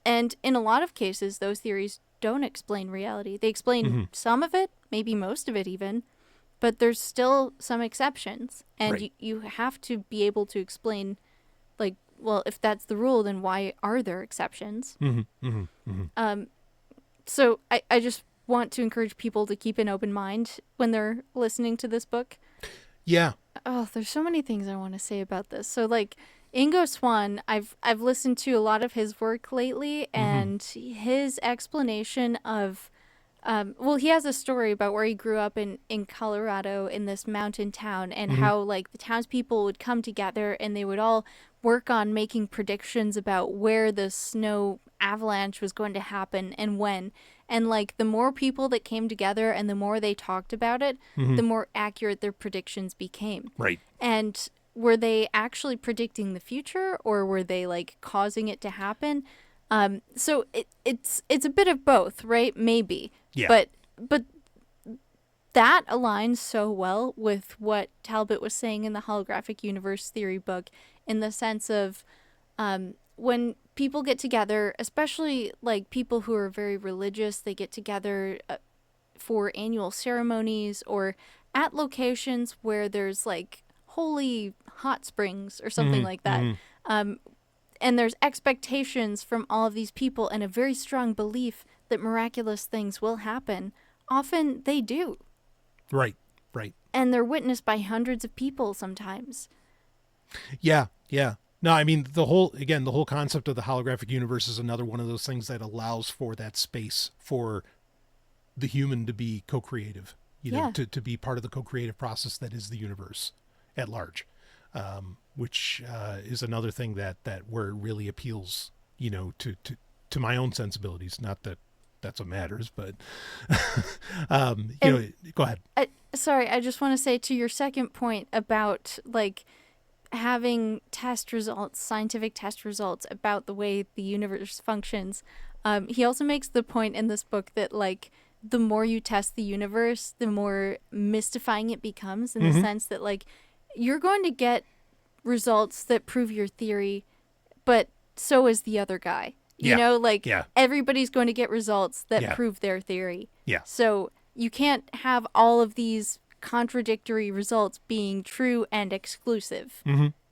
And in a lot of cases, those theories don't explain reality. They explain mm-hmm. some of it, maybe most of it even, but there's still some exceptions. And Right. you have to be able to explain, like, well, if that's the rule, then why are there exceptions? Mm-hmm. Mm-hmm. Mm-hmm. So I just want to encourage people to keep an open mind when they're listening to this book. Yeah. Oh, there's so many things I want to say about this. So, like, Ingo Swann, I've listened to a lot of his work lately, and his explanation of, well, he has a story about where he grew up in Colorado in this mountain town, and how, like, the townspeople would come together and they would all work on making predictions about where the snow avalanche was going to happen and when. And, like, the more people that came together and the more they talked about it, the more accurate their predictions became. Right. And were they actually predicting the future, or were they, like, causing it to happen? So it's a bit of both, right? Maybe. Yeah. But that aligns so well with what Talbot was saying in the holographic universe theory book, in the sense of when people get together, especially like people who are very religious, they get together for annual ceremonies or at locations where there's like holy hot springs or something like that. And there's expectations from all of these people and a very strong belief that miraculous things will happen. Often they do. Right. Right. And they're witnessed by hundreds of people sometimes. Yeah. Yeah. No, I mean, the whole concept of the holographic universe is another one of those things that allows for that space for the human to be co-creative, to be part of the co-creative process that is the universe at large, which is another thing that where it really appeals, to to my own sensibilities. Not that that's what matters, but go ahead. Sorry, I just want to say to your second point about like having test results, scientific test results about the way the universe functions. He also makes the point in this book that like the more you test the universe, the more mystifying it becomes in the sense that like you're going to get results that prove your theory, but so is the other guy. You know, like everybody's going to get results that prove their theory. Yeah. So you can't have all of these contradictory results being true and exclusive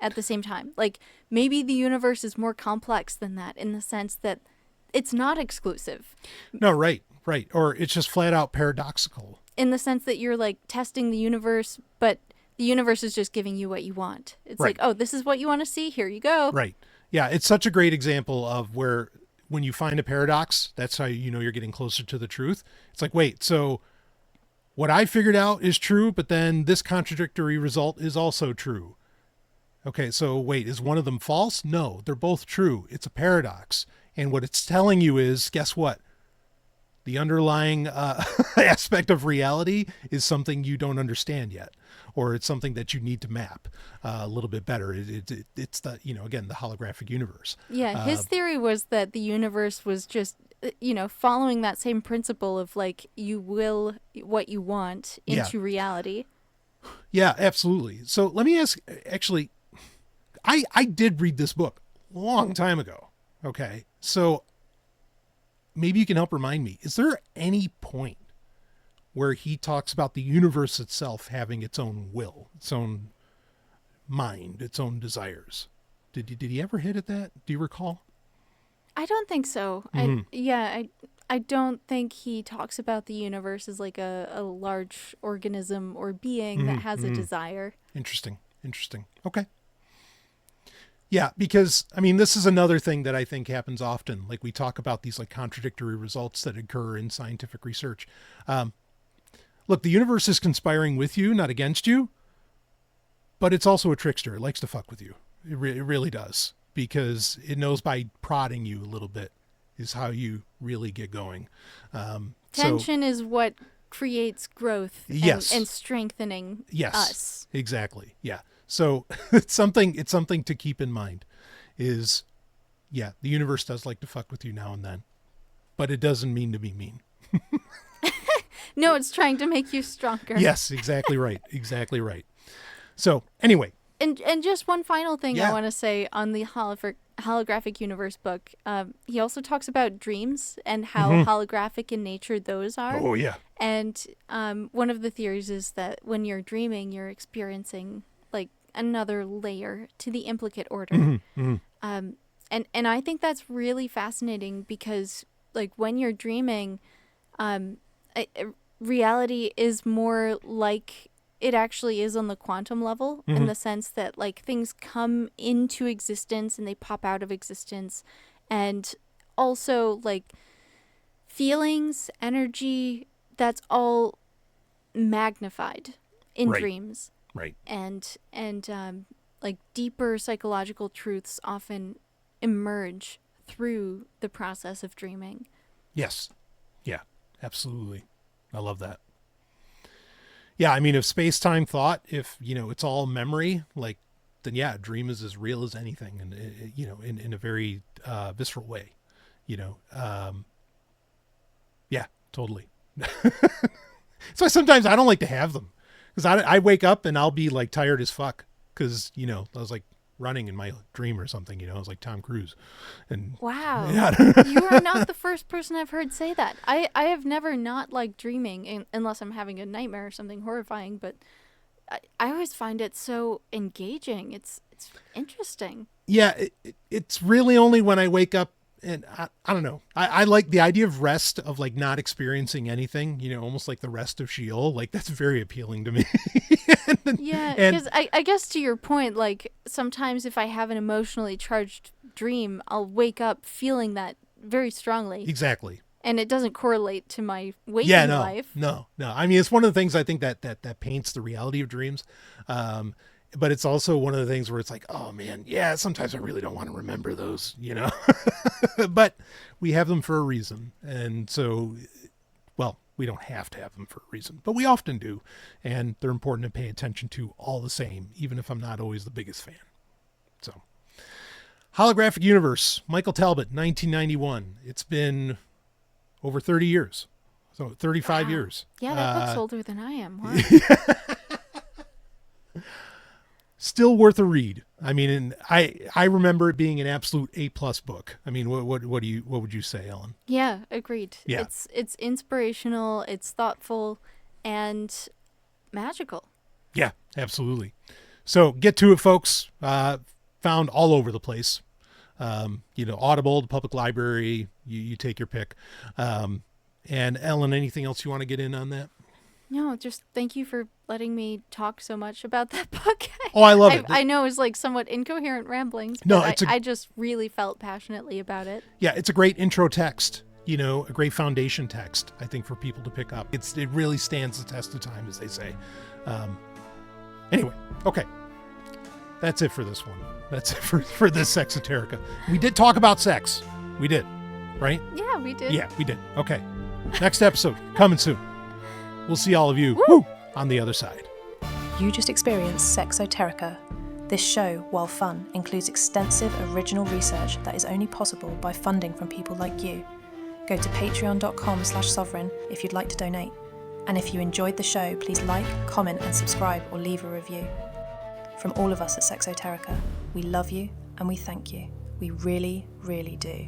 at the same time. Like maybe the universe is more complex than that in the sense that it's not exclusive. No, right. Or it's just flat out paradoxical. In the sense that you're like testing the universe, but the universe is just giving you what you want. It's like, oh, this is what you want to see. Here you go. Right. Yeah. It's such a great example of where when you find a paradox, that's how you know you're getting closer to the truth. It's like, wait, so what I figured out is true, but then this contradictory result is also true. Okay, so wait, is one of them false? No, they're both true. It's a paradox. And what it's telling you is, guess what? The underlying aspect of reality is something you don't understand yet, or it's something that you need to map a little bit better. It's the, again, the holographic universe. Yeah, his theory was that the universe was just, following that same principle of like, you will what you want into reality. Yeah, absolutely. So let me ask, actually, I did read this book a long time ago. Okay, so maybe you can help remind me. Is there any point where he talks about the universe itself having its own will, its own mind, its own desires? Did he ever hit at that? Do you recall? I don't think so. I don't think he talks about the universe as like a large organism or being that has a desire. Interesting. Okay. Yeah, because, I mean, this is another thing that I think happens often. Like we talk about these like contradictory results that occur in scientific research. Look, the universe is conspiring with you, not against you, but it's also a trickster. It likes to fuck with you. It really does, because it knows by prodding you a little bit is how you really get going. Tension is what creates growth and strengthening us. Exactly. Yeah. So it's something to keep in mind is, the universe does like to fuck with you now and then, but it doesn't mean to be mean. No, it's trying to make you stronger. Yes, exactly right. Exactly right. So anyway. And just one final thing I want to say on the holographic universe book. He also talks about dreams and how holographic in nature those are. Oh, yeah. And one of the theories is that when you're dreaming, you're experiencing like another layer to the implicate order. And I think that's really fascinating because like when you're dreaming, reality is more like it actually is on the quantum level in the sense that like things come into existence and they pop out of existence, and also like feelings, energy, that's all magnified in dreams. Right. And like deeper psychological truths often emerge through the process of dreaming. Yes. Yeah, absolutely. I love that. Yeah, I mean, if space-time thought, if, it's all memory, like, then a dream is as real as anything, and, in a very visceral way, Yeah, totally. So sometimes I don't like to have them, because I wake up and I'll be, like, tired as fuck, because, I was, like, running in my dream or something, I was like Tom Cruise. And wow. You are not the first person I've heard say that. I have never not liked dreaming unless I'm having a nightmare or something horrifying, but I always find it so engaging. It's interesting. Yeah, it's really only when I wake up and I don't know. I like the idea of rest, of like not experiencing anything, almost like the rest of Sheol. Like that's very appealing to me. Yeah, because I guess to your point, like sometimes if I have an emotionally charged dream, I'll wake up feeling that very strongly. Exactly. And it doesn't correlate to my waking life. No. I mean, it's one of the things I think that paints the reality of dreams. but it's also one of the things where it's like, oh man, yeah, sometimes I really don't want to remember those, but we have them for a reason. And so, well, we don't have to have them for a reason, but we often do. And they're important to pay attention to all the same, even if I'm not always the biggest fan. So Holographic Universe, Michael Talbot, 1991. It's been over 30 years. So 35 years. Yeah, that book's older than I am. Wow. Still worth a read. I mean, and I remember it being an absolute A+ book. I mean, what would you say, Ellen? Yeah, agreed. Yeah. It's inspirational, it's thoughtful, and magical. Yeah, absolutely. So get to it, folks. Found all over the place. Audible, the public library, you take your pick. And Ellen, anything else you want to get in on that? No, just thank you for letting me talk so much about that book. Oh, I love it. I know it's like somewhat incoherent ramblings, but No, I just really felt passionately about it. Yeah, it's a great intro text, a great foundation text, I think, for people to pick up. It really stands the test of time, as they say. Anyway, okay. That's it for this one. That's it for this Sexoterica. We did talk about sex. We did, right? Yeah, we did. Yeah, we did. Okay. Next episode, coming soon. We'll see all of you on the other side. You just experienced Sexoterica. This show, while fun, includes extensive original research that is only possible by funding from people like you. Go to patreon.com/Sovryn if you'd like to donate. And if you enjoyed the show, please like, comment and subscribe or leave a review. From all of us at Sexoterica, we love you and we thank you. We really, really do.